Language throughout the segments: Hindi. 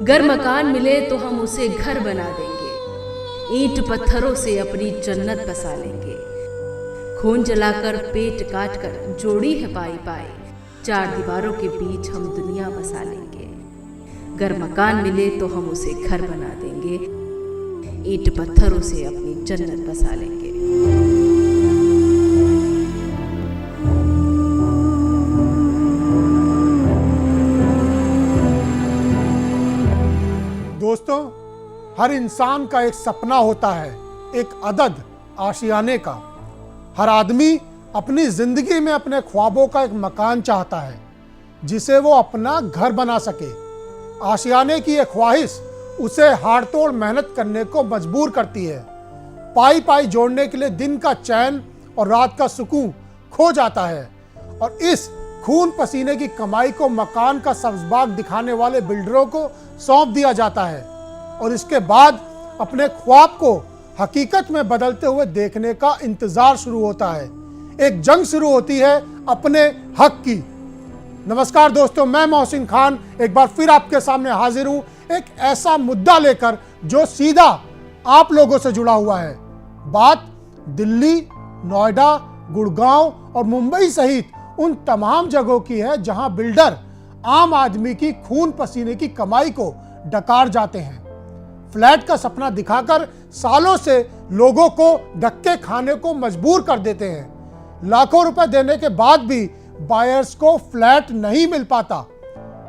गर मकान मिले तो हम उसे घर बना देंगे, ईंट पत्थरों से अपनी जन्नत बसा लेंगे। खून जलाकर पेट काट कर जोड़ी है पाई पाई, चार दीवारों के बीच हम दुनिया बसा लेंगे। गर मकान मिले तो हम उसे घर बना देंगे, ईंट पत्थरों से अपनी जन्नत बसा लेंगे। दोस्तों, हर इंसान का एक सपना होता है, एक अदद आशियाने का। हर आदमी अपनी जिंदगी में अपने ख्वाबों का एक मकान चाहता है जिसे वो अपना घर बना सके। आशियाने की यह ख्वाहिश उसे हाड़तोड़ मेहनत करने को मजबूर करती है। पाई पाई जोड़ने के लिए दिन का चैन और रात का सुकून खो जाता है और इस खून पसीने की कमाई को मकान का सब्ज़बाग दिखाने वाले बिल्डरों को सौंप दिया जाता है और इसके बाद अपने ख्वाब को हकीकत में बदलते हुए देखने का इंतजार शुरू होता है। एक जंग शुरू होती है अपने हक की। नमस्कार दोस्तों, मैं मोहसिन खान एक बार फिर आपके सामने हाजिर हूं एक ऐसा मुद्दा लेकर जो सीधा आप लोगों से जुड़ा हुआ है। बात दिल्ली, नोएडा, गुड़गांव और मुंबई सहित उन तमाम जगहों की है जहां बिल्डर आम आदमी की खून पसीने की कमाई को डकार जाते हैं। फ्लैट का सपना दिखाकर सालों से लोगों को धक्के खाने को मजबूर कर देते हैं। लाखों रुपए देने के बाद भी बायर्स को फ्लैट नहीं मिल पाता।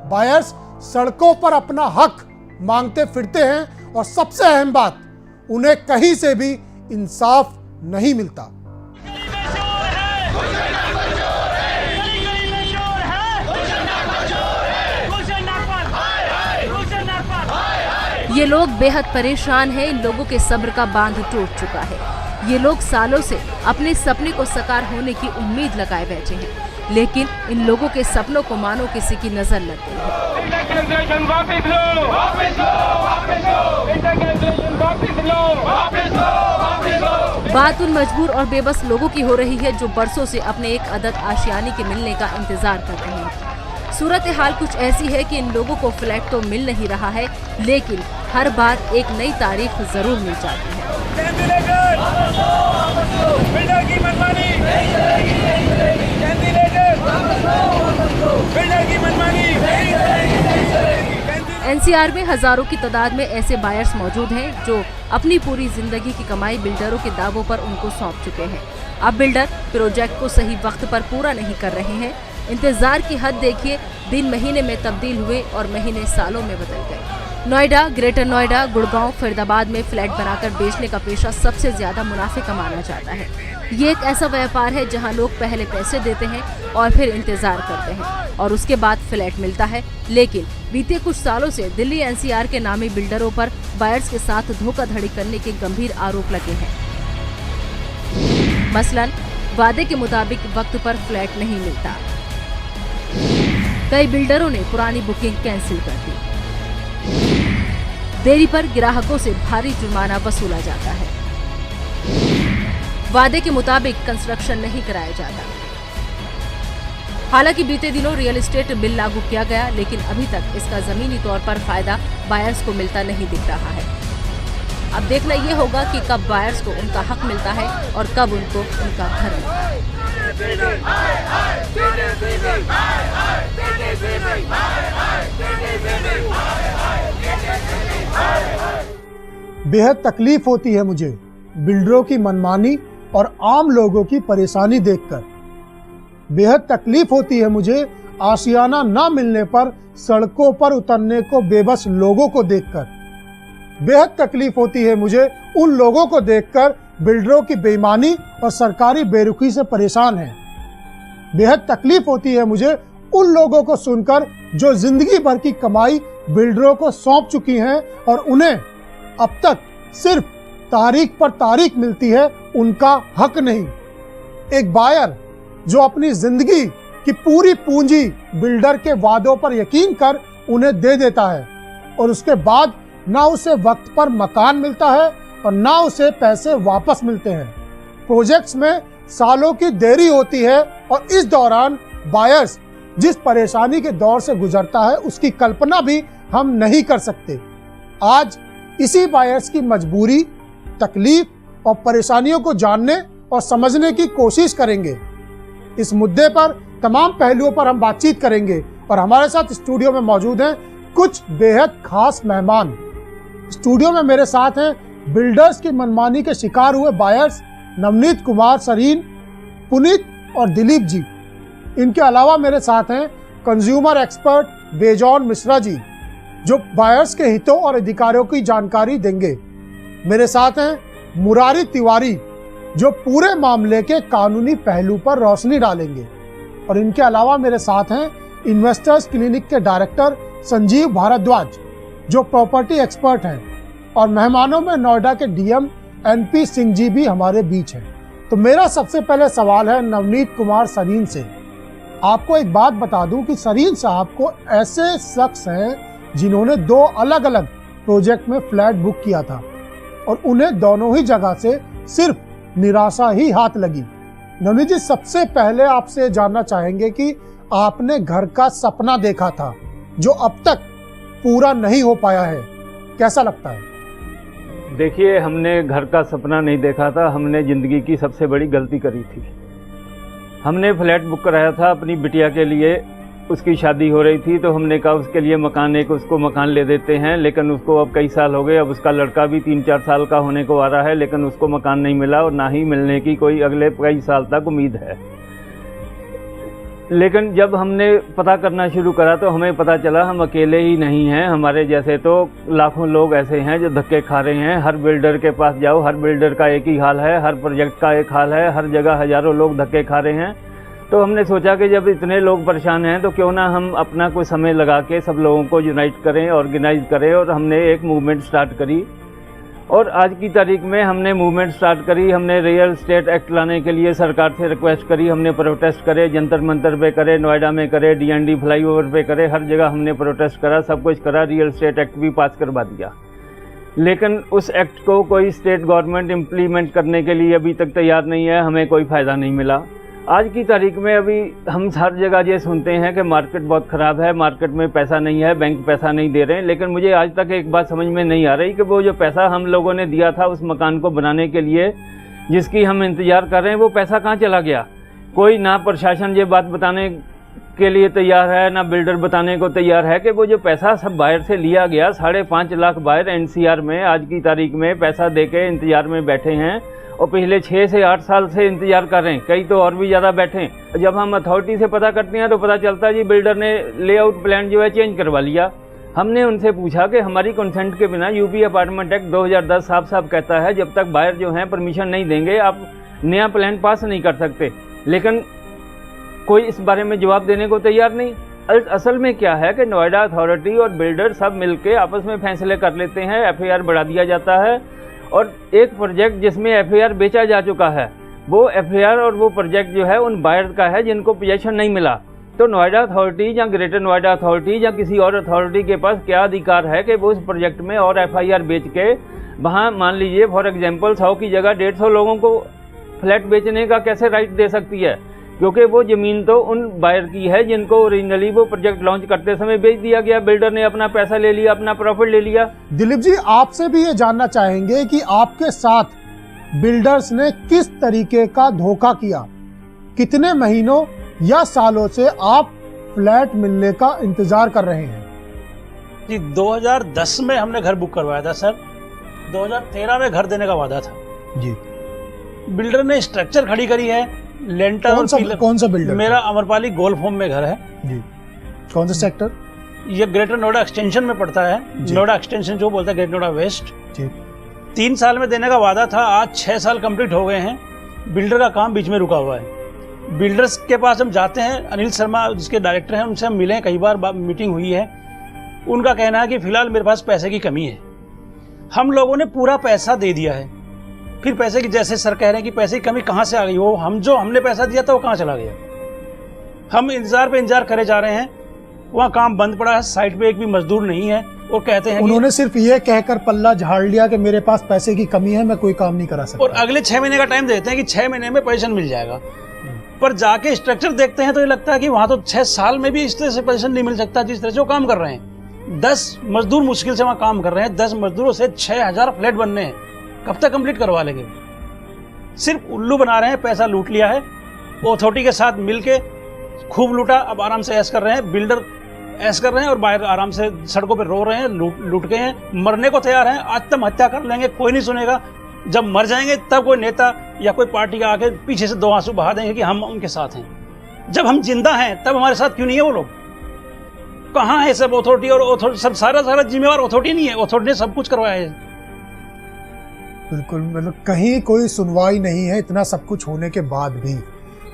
बायर्स सड़कों पर अपना हक मांगते फिरते हैं और सबसे अहम बात, उन्हें कहीं से भी इंसाफ नहीं मिलता। ये लोग बेहद परेशान हैं। इन लोगों के सब्र का बांध टूट चुका है। ये लोग सालों से अपने सपने को साकार होने की उम्मीद लगाए बैठे हैं, लेकिन इन लोगों के सपनों को मानो किसी की नजर लग गई है। बात उन मजबूर और बेबस लोगों की हो रही है जो बरसों से अपने एक अदद आशियाने के मिलने का इंतजार कर रहे हैं। सूरत हाल कुछ ऐसी है कि इन लोगों को फ्लैट तो मिल नहीं रहा है, लेकिन हर बार एक नई तारीख जरूर मिल जाती है। एनसीआर में हजारों की तादाद में ऐसे बायर्स मौजूद हैं जो अपनी पूरी जिंदगी की कमाई बिल्डरों के दावों पर उनको सौंप चुके हैं। अब बिल्डर प्रोजेक्ट को सही वक्त पर पूरा नहीं कर रहे हैं। इंतजार की हद देखिए, दिन महीने में तब्दील हुए और महीने सालों में बदल गए। नोएडा, ग्रेटर नोएडा, गुड़गांव, फरीदाबाद में फ्लैट बनाकर बेचने का पेशा सबसे ज्यादा मुनाफे कमाना जाता है। ये एक ऐसा व्यापार है जहां लोग पहले पैसे देते हैं और फिर इंतजार करते हैं और उसके बाद फ्लैट मिलता है। लेकिन बीते कुछ सालों से दिल्ली एनसीआर के नामी बिल्डरों पर बायर्स के साथ धोखाधड़ी करने के गंभीर आरोप लगे हैं। मसलन वादे के मुताबिक वक्त पर फ्लैट नहीं मिलता। कई बिल्डरों ने पुरानी बुकिंग कैंसिल कर दी। देरी पर ग्राहकों से भारी जुर्माना वसूला जाता है। वादे के मुताबिक कंस्ट्रक्शन नहीं कराया जाता। हालांकि बीते दिनों रियल एस्टेट बिल लागू किया गया, लेकिन अभी तक इसका जमीनी तौर पर फायदा बायर्स को मिलता नहीं दिख रहा है। अब देखना ये होगा कि कब बायर्स को उनका हक मिलता है और कब उनको उनका घर मिलता है। बेहद तकलीफ होती है मुझे बिल्डरों की मनमानी और आम लोगों की परेशानी देखकर। बेहद तकलीफ होती है मुझे आशियाना ना मिलने पर सड़कों पर उतरने को बेबस लोगों को देखकर। बेहद तकलीफ होती है मुझे उन लोगों को देखकर बिल्डरों की बेईमानी और सरकारी बेरुखी से परेशान हैं। बेहद तकलीफ होती है मुझे उन लोगों को सुनकर जो जिंदगी भर की कमाई बिल्डरों को सौंप चुकी हैं और उन्हें अब तक सिर्फ तारीख पर तारीख मिलती है, उनका हक नहीं। एक बायर जो अपनी जिंदगी की पूरी पूंजी बिल्डर के वादों पर यकीन कर उन्हें दे देता है और उसके बाद ना उसे वक्त पर मकान मिलता है और ना उसे पैसे वापस मिलते हैं। प्रोजेक्ट्स में सालों की देरी होती है और इस दौरान बायर्स जिस परेशानी के दौर से गुजरता है उसकी कल्पना भी हम नहीं कर सकते। आज इसी बायर्स की मजबूरी, तकलीफ और परेशानियों को जानने और समझने की कोशिश करेंगे। इस मुद्दे पर तमाम पहलुओं पर हम बातचीत करेंगे और हमारे साथ स्टूडियो में मौजूद हैं कुछ बेहद खास मेहमान। स्टूडियो में मेरे साथ हैं बिल्डर्स की मनमानी के शिकार हुए बायर्स नवनीत कुमार सरीन, पुनीत और दिलीप जी। इनके अलावा मेरे साथ हैं कंज्यूमर एक्सपर्ट बेजॉन मिश्रा जी, जो बायर्स के हितों और अधिकारों की जानकारी देंगे। मेरे साथ हैं मुरारी तिवारी, जो पूरे मामले के कानूनी पहलू पर रोशनी डालेंगे। और इनके अलावा मेरे साथ हैं इन्वेस्टर्स क्लिनिक के डायरेक्टर संजीव भारद्वाज, जो प्रॉपर्टी एक्सपर्ट हैं। और मेहमानों में नोएडा के डीएम एनपी सिंह जी भी हमारे बीच हैं। तो मेरा सबसे पहले सवाल है नवनीत कुमार सरीन से। आपको एक बात बता दूं कि सरीन साहब को ऐसे शख्स हैं जिन्होंने 2 अलग अलग प्रोजेक्ट में फ्लैट बुक किया था और उन्हें दोनों ही जगह से सिर्फ निराशा ही हाथ लगी। नवनीत जी, सबसे पहले आपसे जानना चाहेंगे कि आपने घर का सपना देखा था जो अब तक पूरा नहीं हो पाया है, कैसा लगता है? देखिए, हमने घर का सपना नहीं देखा था, हमने ज़िंदगी की सबसे बड़ी गलती करी थी। हमने फ्लैट बुक कराया था अपनी बिटिया के लिए, उसकी शादी हो रही थी, तो हमने कहा उसके लिए उसको मकान ले देते हैं। लेकिन उसको अब कई साल हो गए, अब उसका लड़का भी 3-4 साल का होने को आ रहा है, लेकिन उसको मकान नहीं मिला और ना ही मिलने की कोई अगले कई साल तक उम्मीद है। लेकिन जब हमने पता करना शुरू करा तो हमें पता चला हम अकेले ही नहीं हैं, हमारे जैसे तो लाखों लोग ऐसे हैं जो धक्के खा रहे हैं। हर बिल्डर के पास जाओ, हर बिल्डर का एक ही हाल है, हर प्रोजेक्ट का एक हाल है, हर जगह हज़ारों लोग धक्के खा रहे हैं। तो हमने सोचा कि जब इतने लोग परेशान हैं तो क्यों ना हम अपना कोई समय लगा के सब लोगों को यूनाइट करें, ऑर्गेनाइज करें। और हमने एक मूवमेंट स्टार्ट करी और आज की तारीख में हमने मूवमेंट स्टार्ट करी। हमने रियल एस्टेट एक्ट लाने के लिए सरकार से रिक्वेस्ट करी, हमने प्रोटेस्ट करे, जंतर मंतर पे करे, नोएडा में करे, डीएनडी फ्लाईओवर पे करे, हर जगह हमने प्रोटेस्ट करा, सब कुछ करा, रियल एस्टेट एक्ट भी पास करवा दिया। लेकिन उस एक्ट को कोई स्टेट गवर्नमेंट इम्प्लीमेंट करने के लिए अभी तक तैयार नहीं है, हमें कोई फ़ायदा नहीं मिला। आज की तारीख में अभी हम हर जगह ये सुनते हैं कि मार्केट बहुत ख़राब है, मार्केट में पैसा नहीं है, बैंक पैसा नहीं दे रहे हैं। लेकिन मुझे आज तक एक बात समझ में नहीं आ रही कि वो जो पैसा हम लोगों ने दिया था उस मकान को बनाने के लिए, जिसकी हम इंतज़ार कर रहे हैं, वो पैसा कहाँ चला गया? कोई ना प्रशासन ये बात बताने के लिए तैयार है, ना बिल्डर बताने को तैयार है कि वो जो पैसा सब बाहर से लिया गया, 5.5 लाख बाहर एनसीआर में आज की तारीख में पैसा दे के इंतज़ार में बैठे हैं और पिछले 6 से 8 साल से इंतजार कर रहे हैं, कई तो और भी ज़्यादा बैठे हैं। जब हम अथॉरिटी से पता करते हैं तो पता चलता है जी बिल्डर ने लेआउट प्लान जो है चेंज करवा लिया। हमने उनसे पूछा कि हमारी कंसेंट के बिना यूपी अपार्टमेंट एक्ट 2010 साफ साफ कहता है जब तक बायर जो हैं परमिशन नहीं देंगे आप नया प्लान पास नहीं कर सकते। लेकिन कोई इस बारे में जवाब देने को तैयार नहीं। असल में क्या है कि नोएडा अथॉरिटी और बिल्डर सब मिलके आपस में फैसले कर लेते हैं, एफआईआर बढ़ा दिया जाता है और एक प्रोजेक्ट जिसमें एफआईआर बेचा जा चुका है वो एफआईआर और वो प्रोजेक्ट जो है उन बायर का है जिनको पोजीशन नहीं मिला। तो नोएडा अथॉरिटी या ग्रेटर नोएडा अथॉरिटी या किसी और अथॉरिटी के पास क्या अधिकार है कि वो उस प्रोजेक्ट में और एफआईआर बेच के वहाँ मान लीजिए फॉर एग्जांपल 100 की जगह 150 लोगों को फ्लैट बेचने का कैसे राइट दे सकती है? क्योंकि वो ज़मीन तो उन बायर की है जिनको ओरिजिनली वो प्रोजेक्ट लॉन्च करते समय बेच दिया गया, बिल्डर ने अपना पैसा ले लिया, अपना प्रॉफिट ले लिया। दिलीप जी, आपसे भी ये जानना चाहेंगे कि आपके साथ बिल्डर्स ने किस तरीके का धोखा किया? कितने महीनों या सालों से आप फ्लैट मिलने का इंतजार कर रहे हैं? जी 2010 में हमने घर बुक करवाया था सर, 2013 में घर देने का वादा था जी। बिल्डर ने स्ट्रक्चर खड़ी करी है, लेंटर कौन सा बिल्डर? मेरा अमरपाली गोल्फ होम में घर है जी। कौन सा सेक्टर? ये ग्रेटर नोएडा एक्सटेंशन में पड़ता है, नोएडा एक्सटेंशन जो बोलता है ग्रेटर नोएडा वेस्ट जी। 3 साल में देने का वादा था, आज 6 साल कंप्लीट हो गए हैं, बिल्डर का काम बीच में रुका हुआ है। बिल्डर्स के पास हम जाते हैं, अनिल शर्मा जिसके डायरेक्टर हैं उनसे हम मिले, कई बार मीटिंग हुई है। उनका कहना है कि फिलहाल मेरे पास पैसे की कमी है। हम लोगों ने पूरा पैसा दे दिया है, फिर पैसे की जैसे सर कह रहे हैं कि पैसे की कमी कहाँ से आ गई, वो हमने पैसा दिया था वो कहाँ चला गया? हम इंतजार पे इंतजार करे जा रहे हैं, वहाँ काम बंद पड़ा है, साइट पे एक भी मजदूर नहीं है और कहते हैं उन्होंने सिर्फ ये कहकर पल्ला झाड़ लिया कि मेरे पास पैसे की कमी है, मैं कोई काम नहीं करा सकता, और अगले 6 महीने का टाइम देते हैं कि 6 महीने में पोजीशन मिल जाएगा। पर जाके स्ट्रक्चर देखते हैं तो ये लगता है कि वहाँ तो 6 साल में भी इस तरह से पोजीशन नहीं मिल सकता जिस तरह से वो काम कर रहे हैं। 10 मजदूर मुश्किल से वहाँ काम कर रहे हैं, 10 मजदूरों से 6000 फ्लैट बनने हैं, कब तक कंप्लीट करवा लेंगे? सिर्फ उल्लू बना रहे हैं, पैसा लूट लिया है, अथॉरिटी के साथ मिलके खूब लूटा, अब आराम से ऐश कर रहे हैं, बिल्डर ऐश कर रहे हैं और बाहर आराम से सड़कों पे रो रहे हैं, लूट के हैं, मरने को तैयार हैं, आत्महत्या कर लेंगे, कोई नहीं सुनेगा। जब मर जाएंगे तब कोई नेता या कोई पार्टी का आके पीछे से 2 आंसू बहा देंगे कि हम उनके साथ हैं। जब हम जिंदा हैं तब हमारे साथ क्यों नहीं है वो लोग? कहाँ है सब अथॉरिटी? और सब सारा जिम्मेवार अथॉरिटी नहीं है, अथॉरिटी ने सब कुछ करवाया है। बिल्कुल, मतलब कहीं कोई सुनवाई नहीं है इतना सब कुछ होने के बाद भी।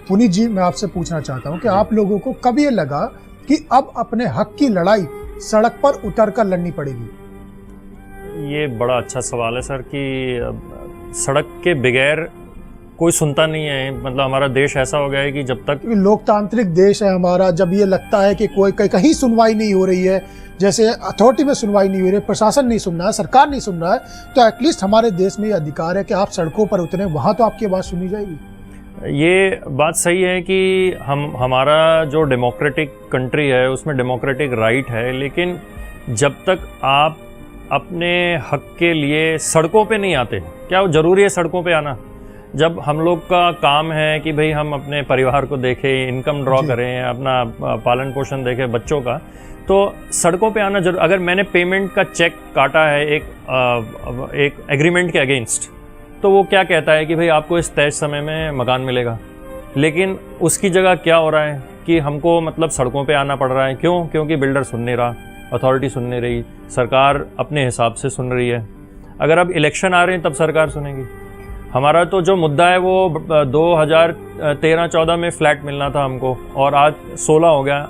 पुनीत जी, मैं आपसे पूछना चाहता हूँ कि आप लोगों को कब ये लगा कि अब अपने हक की लड़ाई सड़क पर उतर कर लड़नी पड़ेगी? ये बड़ा अच्छा सवाल है सर कि सड़क के बगैर कोई सुनता नहीं है। मतलब हमारा देश ऐसा हो गया है कि जब तक लोकतांत्रिक देश है हमारा, जब ये लगता है कि कोई कहीं सुनवाई नहीं हो रही है, जैसे अथॉरिटी में सुनवाई नहीं हो रही है, प्रशासन नहीं सुन रहा है, सरकार नहीं सुन रहा है, तो एटलीस्ट हमारे देश में ये अधिकार है कि आप सड़कों पर उतरें, वहाँ तो आपकी आवाज़ सुनी जाएगी। ये बात सही है कि हमारा जो डेमोक्रेटिक कंट्री है उसमें डेमोक्रेटिक राइट है, लेकिन जब तक आप अपने हक के लिए सड़कों पे नहीं आते, क्या वो ज़रूरी है सड़कों पे आना? जब हम लोग का काम है कि भाई हम अपने परिवार को देखें, इनकम ड्रॉ करें, अपना पालन पोषण देखें बच्चों का, तो सड़कों पे आना जरूर। अगर मैंने पेमेंट का चेक काटा है एक एग्रीमेंट के अगेंस्ट, तो वो क्या कहता है कि भाई आपको इस तय समय में मकान मिलेगा, लेकिन उसकी जगह क्या हो रहा है कि हमको मतलब सड़कों पे आना पड़ रहा है। क्यों? क्योंकि बिल्डर सुन नहीं रहा, अथॉरिटी सुन नहीं रही, सरकार अपने हिसाब से सुन रही है। अगर अब इलेक्शन आ रहे हैं तब सरकार सुनेगी। हमारा तो जो मुद्दा है वो 2013-14 में फ्लैट मिलना था हमको, और आज 16 हो गया।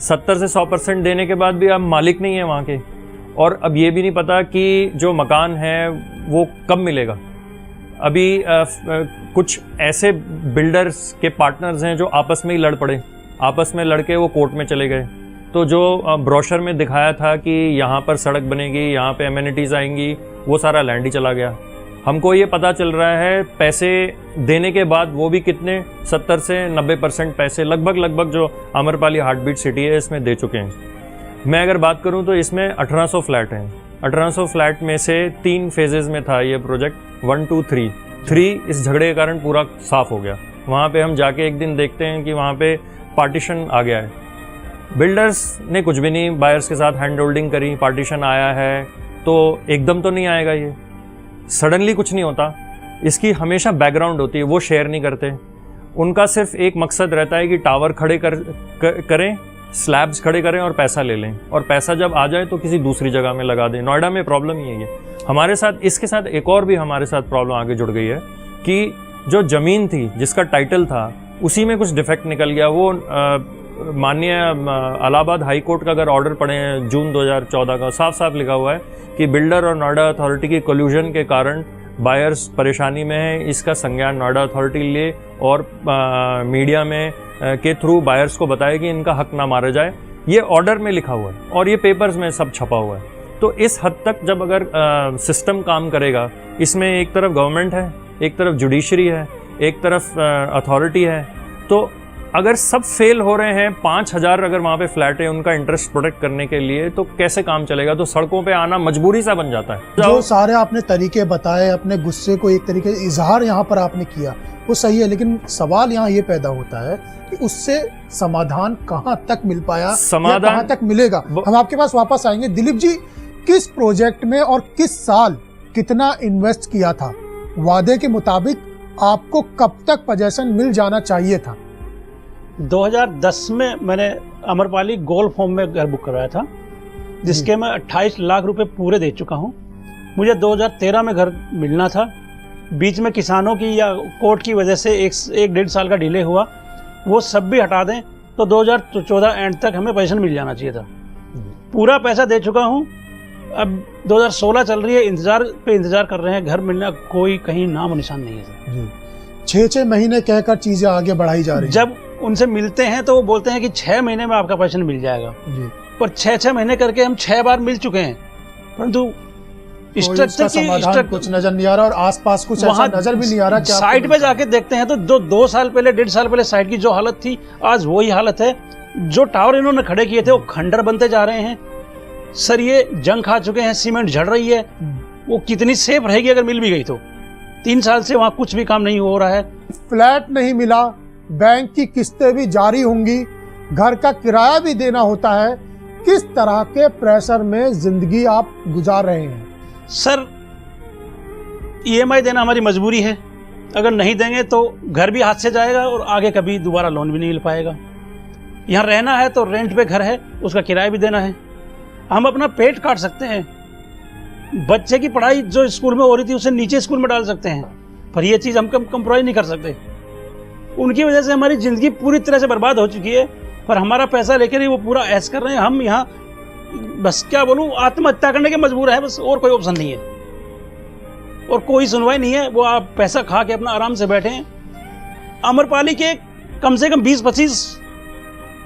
70 से 100% देने के बाद भी अब मालिक नहीं है वहाँ के, और अब ये भी नहीं पता कि जो मकान है वो कब मिलेगा। अभी कुछ ऐसे बिल्डर्स के पार्टनर्स हैं जो आपस में ही लड़ पड़े, आपस में लड़के वो कोर्ट में चले गए। तो जो ब्रोशर में दिखाया था कि यहाँ पर सड़क बनेगी, यहाँ पे एमिनिटीज़ आएंगी, वो सारा लैंड ही चला गया। हमको ये पता चल रहा है पैसे देने के बाद वो भी कितने 70 से 90% पैसे लगभग जो आम्रपाली हार्टबीट सिटी है इसमें दे चुके हैं। मैं अगर बात करूं तो इसमें 1800 फ्लैट हैं। 1800 फ्लैट में से 3 फेजेस में था ये प्रोजेक्ट, 1, 2, 3 इस झगड़े के कारण पूरा साफ हो गया। वहाँ पे हम जाके एक दिन देखते हैं कि वहाँ पे पार्टीशन आ गया है। बिल्डर्स ने कुछ भी नहीं, बायर्स के साथ हैंड होल्डिंग करी, पार्टीशन आया है, तो एकदम तो नहीं आएगा ये, सडनली कुछ नहीं होता। इसकी हमेशा बैकग्राउंड होती है, वो शेयर नहीं करते। उनका सिर्फ एक मकसद रहता है कि टावर खड़े करें, स्लैब्स खड़े करें और पैसा ले लें, और पैसा जब आ जाए तो किसी दूसरी जगह में लगा दें। नोएडा में प्रॉब्लम ही है। हमारे साथ इसके साथ एक और भी हमारे साथ प्रॉब्लम आगे जुड़ गई है कि जो ज़मीन थी जिसका टाइटल था उसी में कुछ डिफेक्ट निकल गया। वो माननीय इलाहाबाद हाई कोर्ट का अगर ऑर्डर पढ़े हैं जून 2014 का, साफ साफ लिखा हुआ है कि बिल्डर और नोएडा अथॉरिटी की कोल्यूजन के कारण बायर्स परेशानी में है। इसका संज्ञान नोएडा अथॉरिटी ले और मीडिया में के थ्रू बायर्स को बताया कि इनका हक ना मारा जाए। ये ऑर्डर में लिखा हुआ है और ये पेपर्स में सब छपा हुआ है। तो इस हद तक जब अगर सिस्टम काम करेगा, इसमें एक तरफ गवर्नमेंट है, एक तरफ जुडिशरी है, एक तरफ अथॉरिटी है, तो अगर सब फेल हो रहे हैं, 5000 अगर वहाँ पे फ्लैट है उनका इंटरेस्ट प्रोटेक्ट करने के लिए, तो कैसे काम चलेगा? तो सड़कों पे आना मजबूरी सा बन जाता है। जो सारे आपने तरीके बताए, अपने गुस्से को एक तरीके से इजहार यहाँ पर आपने किया, वो सही है, लेकिन सवाल यहाँ ये पैदा होता है कि उससे समाधान कहाँ तक मिल पाया, समाधान कहाँ तक मिलेगा? हम आपके पास वापस आएंगे। दिलीप जी, किस प्रोजेक्ट में और किस साल कितना इन्वेस्ट किया था? वादे के मुताबिक आपको कब तक पोजेशन मिल जाना चाहिए था? 2010 में मैंने अमरपाली गोल्फ होम में घर बुक करवाया था, जिसके मैं 28 लाख रुपए पूरे दे चुका हूं। मुझे 2013 में घर मिलना था, बीच में किसानों की या कोर्ट की वजह से एक 1.5 साल का डिले हुआ, वो सब भी हटा दें तो 2014 एंड तक हमें पोजीशन मिल जाना चाहिए था। पूरा पैसा दे चुका हूं। अब 2016 चल रही है, इंतजार कर रहे हैं, घर मिलना कोई कहीं नाम निशान नहीं है सर। 6 महीने कहकर चीजें आगे बढ़ाई जा रही हैं। जब उनसे मिलते हैं तो वो बोलते हैं कि 6 महीने में आपका पोजीशन मिल जाएगा जी। पर 6 महीने करके हम 6 बार मिल चुके हैं, परंतु स्ट्रक्चर की कुछ नजर नहीं आ रहा और आसपास कुछ ऐसा नजर भी नहीं आ रहा। साइट पे जाके देखते हैं तो जो 2 साल पहले 1.5 साल पहले साइट की जो हालत थी, आज वही हालत है। जो टावर इन्होंने खड़े किए थे वो खंडर बनते जा रहे हैं। सर ये जंग खा चुके हैं, सीमेंट झड़ रही है, वो कितनी सेफ रहेगी अगर मिल भी गई तो। 3 साल से वहाँ कुछ भी काम नहीं हो रहा है। फ्लैट नहीं मिला, बैंक की किस्तें भी जारी होंगी, घर का किराया भी देना होता है। किस तरह के प्रेशर में जिंदगी आप गुजार रहे हैं? सर EMI देना हमारी मजबूरी है, अगर नहीं देंगे तो घर भी हाथ से जाएगा और आगे कभी दोबारा लोन भी नहीं मिल पाएगा। यहाँ रहना है तो रेंट पे घर है, उसका किराया भी देना है। हम अपना पेट काट सकते हैं, बच्चे की पढ़ाई जो स्कूल में हो रही थी उसे नीचे स्कूल में डाल सकते हैं, पर ये चीज़ हम कंप्रोमाइज नहीं कर सकते। उनकी वजह से हमारी ज़िंदगी पूरी तरह से बर्बाद हो चुकी है, पर हमारा पैसा लेकर ही वो पूरा ऐश कर रहे हैं। हम यहाँ बस क्या बोलूँ, आत्महत्या करने के मजबूर है बस, और कोई ऑप्शन नहीं है और कोई सुनवाई नहीं है। वो आप पैसा खा के अपना आराम से बैठे हैं। अमरपाली के कम से कम 20-25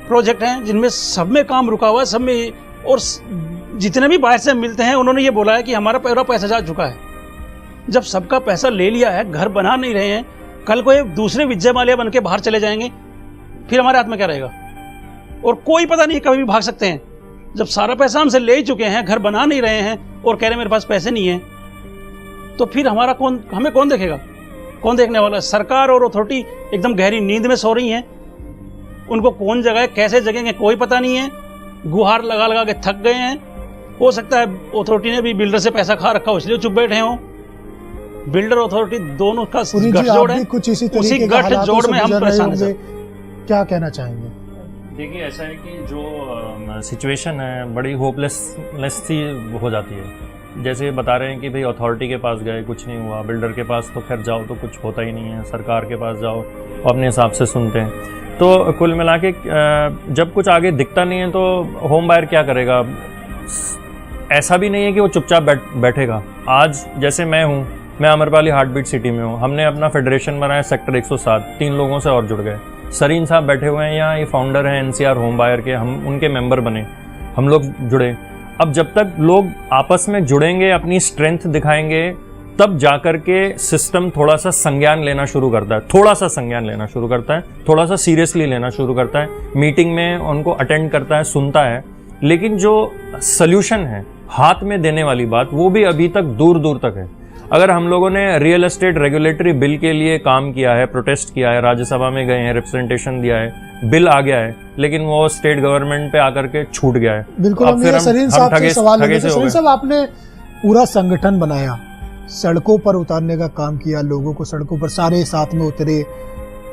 प्रोजेक्ट हैं जिनमें सब में काम रुका हुआ है, सब में, और जितने भी बाहर से मिलते हैं उन्होंने ये बोला है कि हमारा पूरा पैसा जा चुका है। जब सबका पैसा ले लिया है, घर बना नहीं रहे हैं, कल को ये दूसरे विजय माल्या बन के बाहर चले जाएंगे, फिर हमारे हाथ में क्या रहेगा? और कोई पता नहीं, कभी भी भाग सकते हैं। जब सारा पैसा हमसे ले चुके हैं, घर बना नहीं रहे हैं और कह रहे हैं मेरे पास पैसे नहीं है, तो फिर हमें कौन देखेगा? कौन देखने वाला है? सरकार और अथॉरिटी एकदम गहरी नींद में सो रही हैं। उनको कौन जगाए, कैसे जगेंगे कोई पता नहीं है। गुहार लगा लगा के थक गए हैं। हो सकता है अथॉरिटी ने भी बिल्डर से पैसा खा रखा हो, इसलिए चुप बैठे हों। बिल्डर अथॉरिटी दोनों का गठजोड़ है, उसी गठजोड़ में हम परेशान हैं। क्या कहना चाहेंगे? देखिए ऐसा है कि जो सिचुएशन है बड़ी होपलेसनेस सी हो जाती है। जैसे बता रहे हैं कि भाई अथॉरिटी के पास गए, कुछ नहीं हुआ, बिल्डर के पास तो खैर जाओ तो कुछ होता ही नहीं है, सरकार के पास जाओ वो अपने हिसाब से सुनते हैं। तो कुल मिला के जब कुछ आगे दिखता नहीं है तो होम बायर क्या करेगा? ऐसा भी नहीं है कि वो चुपचाप बैठेगा। आज जैसे मैं अमरपाली हार्ट बीट सिटी में हूँ, हमने अपना फेडरेशन बनाया सेक्टर 107, 3 लोगों से और जुड़ गए। सरीन साहब बैठे हुए हैं यहाँ, ये फाउंडर हैं NCR होम बायर के, हम उनके मेंबर बने, हम लोग जुड़े। अब जब तक लोग आपस में जुड़ेंगे, अपनी स्ट्रेंथ दिखाएंगे, तब जाकर के सिस्टम थोड़ा सा संज्ञान लेना शुरू करता है, थोड़ा सा सीरियसली लेना शुरू करता है, मीटिंग में उनको अटेंड करता है, सुनता है। लेकिन जो सल्यूशन है हाथ में देने वाली बात, वो भी अभी तक दूर दूर तक है। अगर हम लोगों ने रियल एस्टेट रेगुलेटरी बिल के लिए काम किया है, प्रोटेस्ट किया है, राज्यसभा में गए हैं, रिप्रेजेंटेशन दिया है, बिल आ गया है, लेकिन वो स्टेट गवर्नमेंट पे आकर के छूट गया है। बिल्कुल, हम सरीन साहब से सवाल लेंगे। सरीन साहब, आपने पूरा संगठन बनाया, सड़कों पर उतारने का काम किया, लोगों को सड़कों पर सारे साथ में उतरे।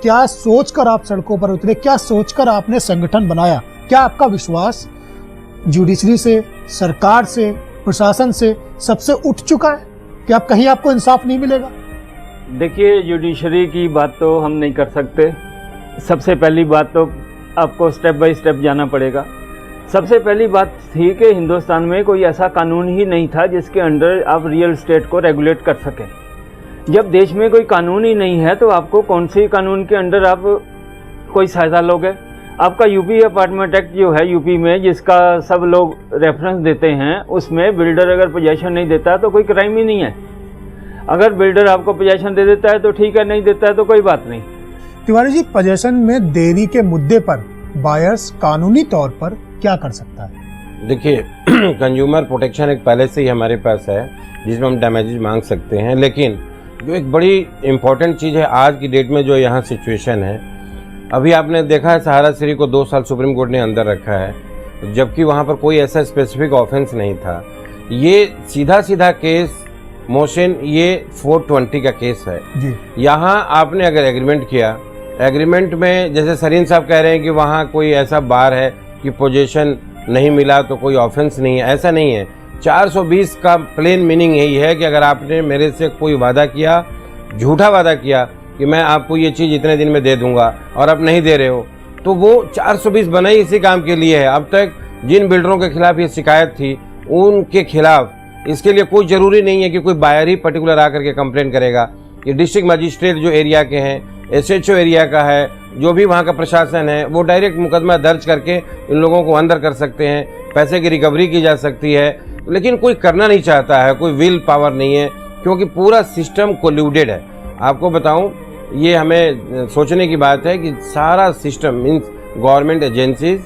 क्या सोचकर आप सड़कों पर उतरे? क्या सोचकर आपने संगठन बनाया? क्या आपका विश्वास जुडिशरी से, सरकार से, प्रशासन से सबसे उठ चुका है कि आप कहीं आपको इंसाफ नहीं मिलेगा? देखिए, जुडिशरी की बात तो हम नहीं कर सकते। सबसे पहली बात तो आपको स्टेप बाय स्टेप जाना पड़ेगा। सबसे पहली बात थी कि हिंदुस्तान में कोई ऐसा कानून ही नहीं था जिसके अंडर आप रियल एस्टेट को रेगुलेट कर सकें। जब देश में कोई कानून ही नहीं है तो आपको कौन सी कानून के अंडर आप कोई सहायता लोगे? आपका यूपी अपार्टमेंट एक्ट जो है यूपी में, जिसका सब लोग रेफरेंस देते हैं, उसमें बिल्डर अगर पोजेशन नहीं देता तो कोई क्राइम ही नहीं है। अगर बिल्डर आपको पोजेशन दे देता है तो ठीक है, नहीं देता है तो कोई बात नहीं। तिवारी जी, पोजेशन में देरी के मुद्दे पर बायर्स कानूनी तौर पर क्या कर सकता है? देखिए, कंज्यूमर प्रोटेक्शन एक पहले से ही हमारे पास है जिसमें हम डैमेजेस मांग सकते हैं, लेकिन जो एक बड़ी इम्पोर्टेंट चीज़ है आज की डेट में जो यहाँ सिचुएशन है, अभी आपने देखा है सहारा श्री को 2 साल सुप्रीम कोर्ट ने अंदर रखा है, जबकि वहाँ पर कोई ऐसा स्पेसिफिक ऑफेंस नहीं था। ये सीधा केस मोशन, ये 420 का केस है जी। यहाँ आपने अगर एग्रीमेंट किया, एग्रीमेंट में जैसे सरीन साहब कह रहे हैं कि वहाँ कोई ऐसा बार है कि पोजीशन नहीं मिला तो कोई ऑफेंस नहीं है, ऐसा नहीं है। 420 का प्लेन मीनिंग यही है कि अगर आपने मेरे से कोई वादा किया, झूठा वादा किया कि मैं आपको ये चीज़ इतने दिन में दे दूंगा और आप नहीं दे रहे हो, तो वो 420 बना ही इसी काम के लिए है। अब तक जिन बिल्डरों के खिलाफ ये शिकायत थी उनके खिलाफ, इसके लिए कोई ज़रूरी नहीं है कि कोई बायर ही पर्टिकुलर आकर के कंप्लेन करेगा। ये डिस्ट्रिक्ट मजिस्ट्रेट जो एरिया के हैं, SHO एरिया का है, जो भी वहाँ का प्रशासन है, वो डायरेक्ट मुकदमा दर्ज करके इन लोगों को अंदर कर सकते हैं, पैसे की रिकवरी की जा सकती है। लेकिन कोई करना नहीं चाहता है, कोई विल पावर नहीं है, क्योंकि पूरा सिस्टम कोल्यूडेड है। आपको बताऊं, ये हमें सोचने की बात है कि सारा system means government agencies,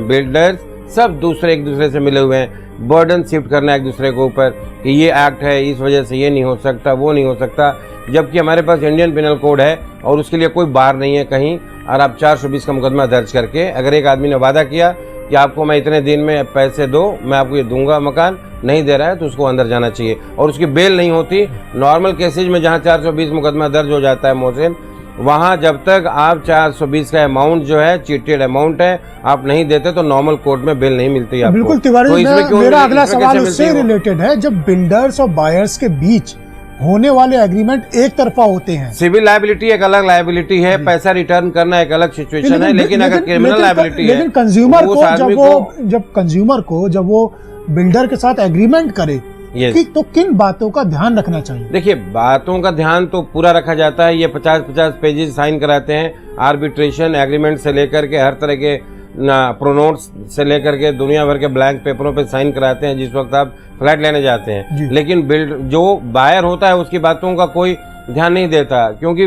builders सब दूसरे एक दूसरे से मिले हुए हैं। बर्डन शिफ्ट करना एक दूसरे के ऊपर कि ये एक्ट है, इस वजह से ये नहीं हो सकता, वो नहीं हो सकता, जबकि हमारे पास इंडियन पिनल कोड है और उसके लिए कोई बार नहीं है कहीं। और आप 420 का मुकदमा दर्ज करके अगर एक आदमी ने वादा किया कि आपको मैं इतने दिन में पैसे दो, मैं आपको ये दूंगा मकान, नहीं दे रहा है तो उसको अंदर जाना चाहिए और उसकी बेल नहीं होती। नॉर्मल केसेज में जहाँ 420 मुकदमा दर्ज हो जाता है मोहसिन, वहाँ जब तक आप 420 का अमाउंट जो है चीटेड अमाउंट है आप नहीं देते तो नॉर्मल कोर्ट में बिल नहीं मिलती आपको। बिल्कुल तिवारी तो जी, मेरा अगला सवाल उससे मिलती रिलेटेड है। जब बिल्डर्स और बायर्स के बीच होने वाले एग्रीमेंट एक तरफा होते हैं, सिविल लायबिलिटी एक अलग लायबिलिटी है, पैसा रिटर्न करना एक अलग सिचुएशन है, लेकिन अगर क्रिमिनल लायबिलिटी है, लेकिन कंज्यूमर उस को आदमी जब वो बिल्डर के साथ एग्रीमेंट करे Yes. कि तो किन बातों का ध्यान रखना चाहिए? देखिए, बातों का ध्यान तो पूरा रखा जाता है। ये 50-50 पेजेस साइन कराते हैं, आर्बिट्रेशन एग्रीमेंट से लेकर के हर तरह के प्रोनोट्स से लेकर के दुनिया भर के ब्लैंक पेपरों पे साइन कराते हैं जिस वक्त आप फ्लैट लेने जाते हैं। लेकिन जो बायर होता है उसकी बातों का कोई ध्यान नहीं देता, क्योंकि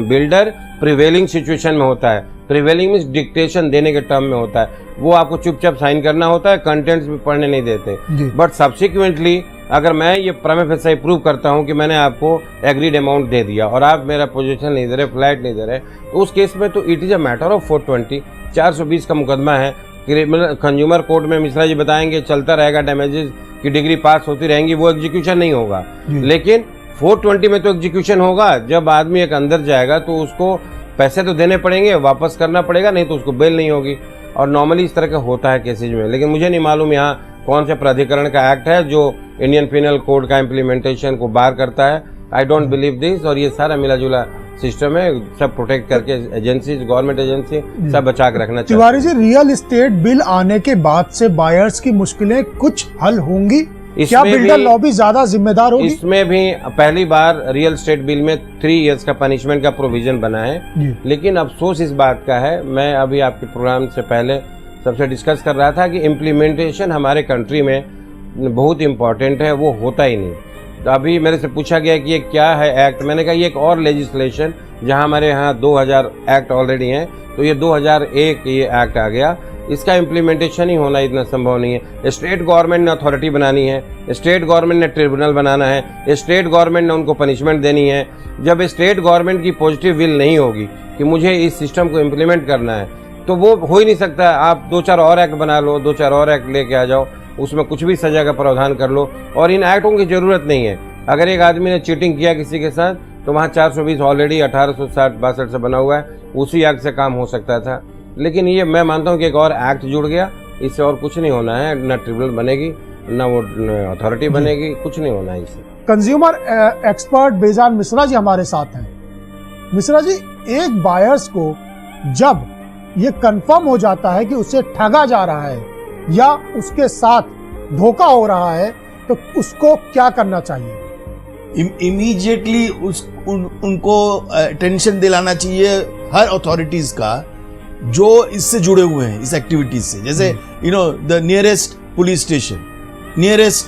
बिल्डर प्रिवेलिंग सिचुएशन में होता है। प्रिवेलिंग मीन्स डिक्टेशन देने के टर्म में होता है, वो आपको चुपचाप साइन करना होता है, कंटेंट्स भी पढ़ने नहीं देते। बट सब्सिक्वेंटली अगर मैं ये प्रमा फेसाई प्रूव करता हूँ कि मैंने आपको एग्रीड अमाउंट दे दिया और आप मेरा पोजीशन नहीं दे रहे, फ्लैट नहीं दे रहे, तो उस केस में तो it is a matter of 420 का मुकदमा है। क्रिमिनल कंज्यूमर कोर्ट में मिश्रा जी बताएंगे चलता रहेगा, डैमेजेस की डिग्री पास होती रहेंगी, वो एग्जीक्यूशन नहीं होगा। लेकिन 420 में तो एग्जीक्यूशन होगा। जब आदमी एक अंदर जाएगा तो उसको पैसे तो देने पड़ेंगे, वापस करना पड़ेगा, नहीं तो उसको बेल नहीं होगी। और नॉर्मली इस तरह का होता है केसेज में, लेकिन मुझे नहीं मालूम यहाँ कौन से प्राधिकरण का एक्ट है जो इंडियन पिनल कोड का इम्प्लीमेंटेशन को बार करता है। I don't believe this. और ये सारा मिला जुला सिस्टम है, सब प्रोटेक्ट करके एजेंसीज, गवर्नमेंट एजेंसी सब बचा के रखना चाहिए। Tiwari ji, real estate bill आने के बाद से बायर्स की मुश्किलें कुछ हल होंगी? क्या बिल्डर लॉबी ज्यादा जिम्मेदार होगी? इसमें भी पहली बार रियल एस्टेट बिल में 3 इयर्स का पनिशमेंट का प्रोविजन बना है। लेकिन अफसोस इस बात का है, मैं अभी आपके प्रोग्राम से पहले सबसे डिस्कस कर रहा था कि इम्प्लीमेंटेशन हमारे कंट्री में बहुत इम्पोर्टेंट है, वो होता ही नहीं। तो अभी मेरे से पूछा गया कि ये क्या है एक्ट, मैंने कहा ये एक और लेजिस्लेशन, जहां हमारे यहाँ 2000 एक्ट ऑलरेडी हैं, तो ये 2001 ये एक्ट आ गया, इसका इम्प्लीमेंटेशन ही होना इतना संभव नहीं है। स्टेट गवर्नमेंट ने अथॉरिटी बनानी है, स्टेट गवर्नमेंट ने ट्रिब्यूनल बनाना है, स्टेट गवर्नमेंट ने उनको पनिशमेंट देनी है। जब स्टेट गवर्नमेंट की पॉजिटिव विल नहीं होगी कि मुझे इस सिस्टम को इम्प्लीमेंट करना है, तो वो हो ही नहीं सकता। आप 2-4 और एक्ट बना लो, 2-4 और एक्ट लेके आ जाओ, उसमें कुछ भी सजा का प्रावधान कर लो, और इन एक्टों की जरूरत नहीं है। अगर एक आदमी ने चीटिंग किया किसी के साथ, तो वहाँ 420 ऑलरेडी 1860-62 से बना हुआ है, उसी एक्ट से काम हो सकता था। लेकिन ये मैं मानता हूँ कि एक और एक्ट जुड़ गया, इससे और कुछ नहीं होना है, ना ट्रिब्यूनल बनेगी, ना वो अथॉरिटी बनेगी, कुछ नहीं होना है इससे। कंज्यूमर एक्सपर्ट बेजान मिश्रा जी हमारे साथ हैं। मिश्रा जी, एक बायर्स को जब ये कंफर्म हो जाता है कि उसे ठगा जा रहा है या उसके साथ धोखा हो रहा है, तो उसको क्या करना चाहिए? इमीडिएटली उनको अटेंशन दिलाना चाहिए हर अथॉरिटीज का जो इससे जुड़े हुए हैं, इस एक्टिविटीज से। जैसे the nearest police station, nearest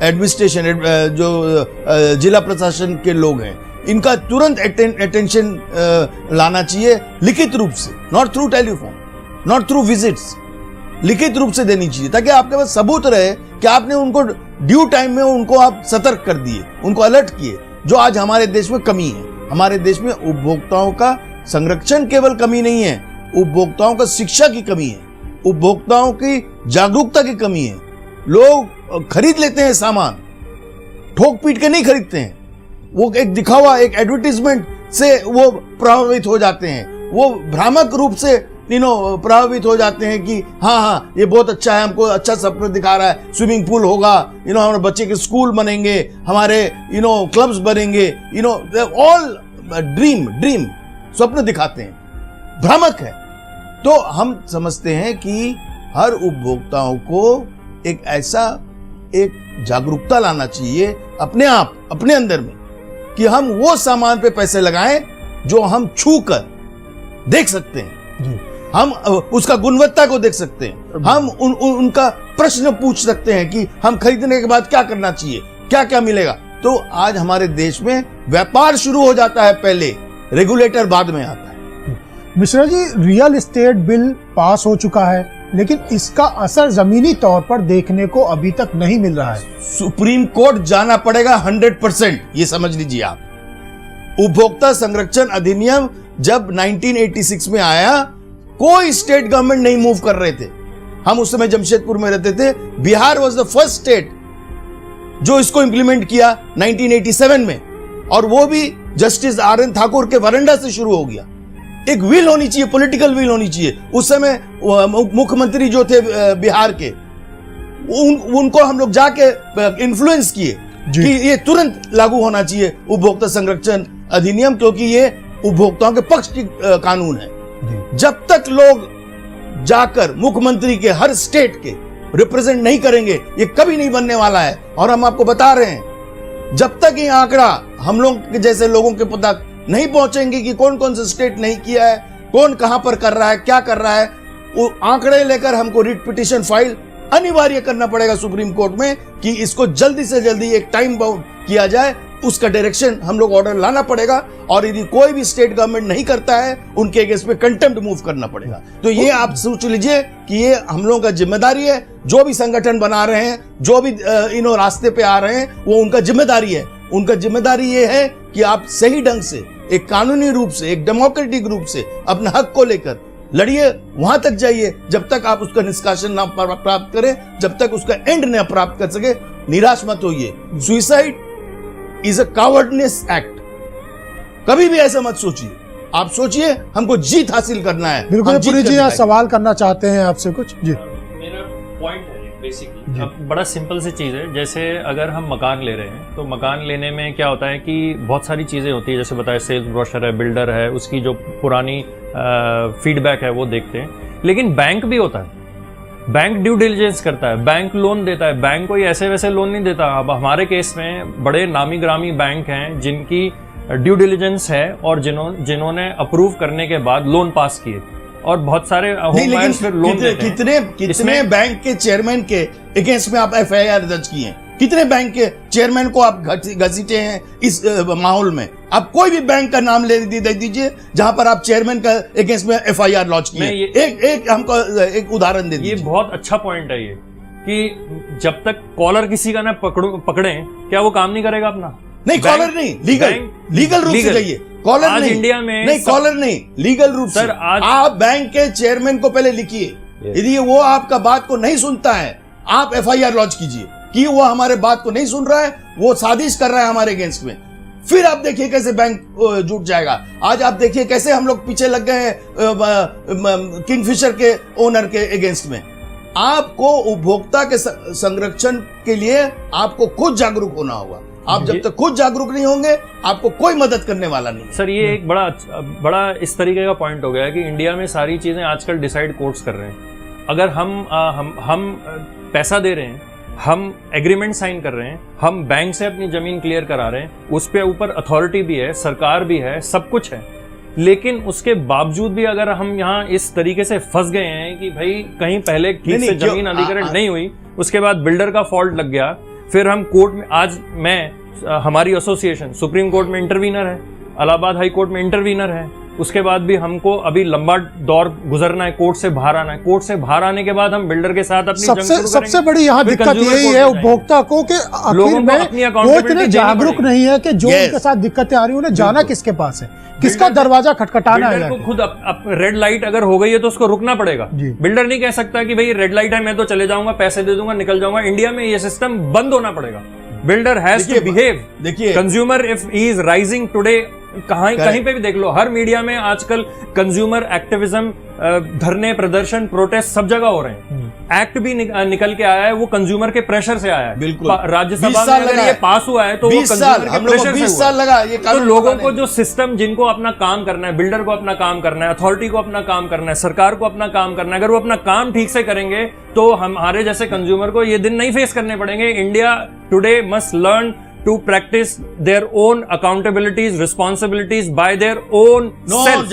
administration, जो जिला प्रशासन के लोग हैं, इनका तुरंत अटेंशन लाना चाहिए, लिखित रूप से, not through telephone, not through visits, लिखित रूप से देनी चाहिए, ताकि आपके पास सबूत रहे कि आपने उनको ड्यू टाइम में उनको आप सतर्क कर दिए, उनको अलर्ट किए। जो आज हमारे देश में कमी है, हमारे देश में उपभोक्ताओं का संरक्षण केवल कमी नहीं है, उपभोक्ताओं का शिक्षा की कमी है, उपभोक्ताओं की जागरूकता की कमी है। लोग खरीद लेते हैं सामान, ठोक पीट के नहीं खरीदते हैं, वो एक दिखावा, एक एडवर्टीजमेंट से वो प्रभावित हो जाते हैं, वो भ्रामक रूप से प्रभावित हो जाते हैं कि हाँ ये बहुत अच्छा है, हमको अच्छा सपना दिखा रहा है, स्विमिंग पूल होगा, हमारे बच्चे के स्कूल बनेंगे, हमारे क्लब्स बनेंगे, ऑल ड्रीम स्वप्न दिखाते हैं, भ्रामक है। तो हम समझते हैं कि हर उपभोक्ताओं को एक ऐसा एक जागरूकता लाना चाहिए अपने अंदर में, कि हम वो सामान पे पैसे लगाएं जो हम छू कर देख सकते हैं, हम उसका गुणवत्ता को देख सकते हैं, हम उनका प्रश्न पूछ सकते हैं कि हम खरीदने के बाद क्या करना चाहिए, क्या क्या मिलेगा। तो आज हमारे देश में व्यापार शुरू हो जाता है, पहले रेगुलेटर बाद में आता है। Mishra ji, real estate bill pass हो चुका है, लेकिन इसका असर जमीनी तौर पर देखने को अभी तक नहीं मिल रहा है। सुप्रीम कोर्ट जाना पड़ेगा 100%, ये समझ लीजिए आप। उपभोक्ता संरक्षण अधिनियम जब 1986 में आया, कोई स्टेट गवर्नमेंट नहीं मूव कर रहे थे। हम उस समय जमशेदपुर में रहते थे। Bihar was the first state जो इसको इंप्लीमेंट किया 1987 में, और वो भी जस्टिस RN ठाकुर के वरंडा से शुरू हो गया। एक विल होनी चाहिए, पॉलिटिकल विल होनी चाहिए। उस समय मुख्यमंत्री जो थे बिहार के, उनको हम लोग जाके इन्फ्लुएंस किए कि ये तुरंत लागू होना चाहिए उपभोक्ता संरक्षण अधिनियम, क्योंकि ये उपभोक्ताओं के पक्ष की कानून है। जब तक लोग जाकर मुख्यमंत्री के हर स्टेट के रिप्रेजेंट नहीं करेंगे, ये कभी नहीं बनने वाला है। और हम आपको बता रहे हैं, जब तक ये आंकड़ा हम लोग जैसे लोगों के पता नहीं पहुंचेंगे कि कौन कौन सा स्टेट नहीं किया है, कौन कहां पर कर रहा है, क्या कर रहा है, वो आंकड़े लेकर हमको रिट पिटीशन फाइल अनिवार्य करना पड़ेगा सुप्रीम कोर्ट में कि इसको जल्दी से जल्दी एक टाइम बाउंड किया जाए। उसका डायरेक्शन हम लोग ऑर्डर लाना पड़ेगा, और यदि कोई भी स्टेट गवर्नमेंट नहीं करता है, उनके अगेंस्ट में कंटेम्प्ट मूव करना पड़ेगा। तो ये आप सोच लीजिए कि ये हम लोगों का जिम्मेदारी है। जो भी संगठन बना रहे हैं, जो भी रास्ते पे आ रहे हैं, वो उनका जिम्मेदारी है। उनका जिम्मेदारी ये है कि आप सही ढंग से, एक कानूनी रूप से, एक डेमोक्रेटिक रूप से अपने हक को लेकर लड़िए, वहां तक जाइए। जब तक आप उसका निष्कासन ना प्राप्त करें, जब तक उसका एंड न प्राप्त कर सके, निराश मत होइए। Suicide is a cowardness act. कभी भी ऐसा मत सोचिए। आप सोचिए हमको जीत हासिल करना है। बिल्कुल पुरी जी, यहाँ सवाल करना चाहते हैं आपसे कुछ जी। मेरा पॉइंट है बेसिकली, अब बड़ा सिंपल सी चीज़ है। जैसे अगर हम मकान ले रहे हैं, तो मकान लेने में क्या होता है कि बहुत सारी चीज़ें होती है। जैसे बताया, सेल्स ब्रोशर है, बिल्डर है, उसकी जो पुरानी फीडबैक है वो देखते हैं। लेकिन बैंक भी होता है, बैंक ड्यू डिलिजेंस करता है, बैंक लोन देता है। बैंक कोई ऐसे वैसे लोन नहीं देता। अब हमारे केस में बड़े नामी ग्रामी बैंक हैं जिनकी ड्यू डिलिजेंस है, और जिन्होंने अप्रूव करने के बाद लोन पास किए, और बहुत सारे नहीं, लेकिन कितने बैंक के चेयरमैन के अगेंस्ट में आप FIR दर्ज किए हैं? कितने बैंक के चेयरमैन को आप घसीटे हैं इस माहौल में? आप कोई भी बैंक का नाम ले दीजिए जहां पर आप चेयरमैन का अगेंस्ट में FIR लॉन्च किए। एक हमको एक उदाहरण दे दीजिए। ये बहुत अच्छा पॉइंट है ये, कि जब तक कॉलर किसी का ना पकड़े, क्या वो काम नहीं करेगा अपना? नहीं, कॉलर नहीं, लीगल रूप से जाइए। कॉलर आज नहीं, इंडिया में नहीं, कॉलर नहीं, लीगल रूप से। आप बैंक के चेयरमैन को पहले लिखिए। यदि वो आपका बात को नहीं सुनता है, आप FIR लॉन्च कीजिए कि वो हमारे बात को नहीं सुन रहा है, वो साजिश कर रहा है हमारे अगेंस्ट में। फिर आप देखिए कैसे बैंक जुट जाएगा। आज आप देखिए कैसे हम लोग पीछे लग गए हैं किंगफिशर के ओनर के अगेंस्ट में। आपको उपभोक्ता के संरक्षण के लिए आपको खुद जागरूक होना होगा। आप जब तक खुद जागरूक नहीं होंगे, आपको कोई मदद करने वाला नहीं। सर, ये एक बड़ा इस तरीके का पॉइंट हो गया है कि इंडिया में सारी चीजें आजकल डिसाइड कोर्ट्स कर रहे हैं। अगर हम पैसा दे रहे हैं, हम एग्रीमेंट साइन कर रहे हैं, हम बैंक से अपनी जमीन क्लियर करा रहे हैं, उस पे ऊपर अथॉरिटी भी है, सरकार भी है, सब कुछ है, लेकिन उसके बावजूद भी अगर हम यहाँ इस तरीके से फंस गए हैं कि भाई कहीं पहले ठीक से जमीन अधिग्रहण नहीं हुई, उसके बाद बिल्डर का फॉल्ट लग गया, फिर हम कोर्ट में, आज हमारी एसोसिएशन सुप्रीम कोर्ट में इंटरवीनर है, इलाहाबाद हाई कोर्ट में इंटरवीनर है, उसके बाद भी हमको अभी लंबा दौर गुजरना है, कोर्ट से बाहर आना है। कोर्ट से बाहर आने के बाद हम बिल्डर के साथ अपनी जंग शुरू सबसे बड़ी यहाँ दिक्कत यही है उपभोक्ता को कि आखिर में वो इतने जागरूक नहीं है कि जो उनके साथ दिक्कतें आ रही है उन्हें जाना किसके पास है, किसका दरवाजा खटखटाना है। को खुद रेड लाइट अगर हो गई है तो उसको रुकना पड़ेगा। बिल्डर नहीं कह सकता कि भाई रेड लाइट है, मैं तो चले जाऊंगा, पैसे दे दूंगा, निकल जाऊंगा। इंडिया में ये सिस्टम बंद होना पड़ेगा। Builder has to behave. देखिए, consumer if he is rising today, कहीं पे भी देख लो, हर मीडिया में आजकल कंज्यूमर एक्टिविज्म, धरने, प्रदर्शन, प्रोटेस्ट सब जगह हो रहे हैं। एक्ट भी निकल के आया है, वो कंज्यूमर के प्रेशर से आया है। बिल्कुल, राज्यसभा में अगर ये पास हुआ है तो वो कंज्यूमर के प्रेशर से हुआ है। तो लोगों को जो सिस्टम, जिनको अपना काम करना है, बिल्डर को अपना काम करना है, अथॉरिटी को अपना काम करना है, सरकार को अपना काम करना है, अगर वो अपना काम ठीक से करेंगे तो हमारे जैसे कंज्यूमर को ये दिन नहीं फेस करने पड़ेंगे। India today must learn to practice their own accountabilities, responsibilities by their own self.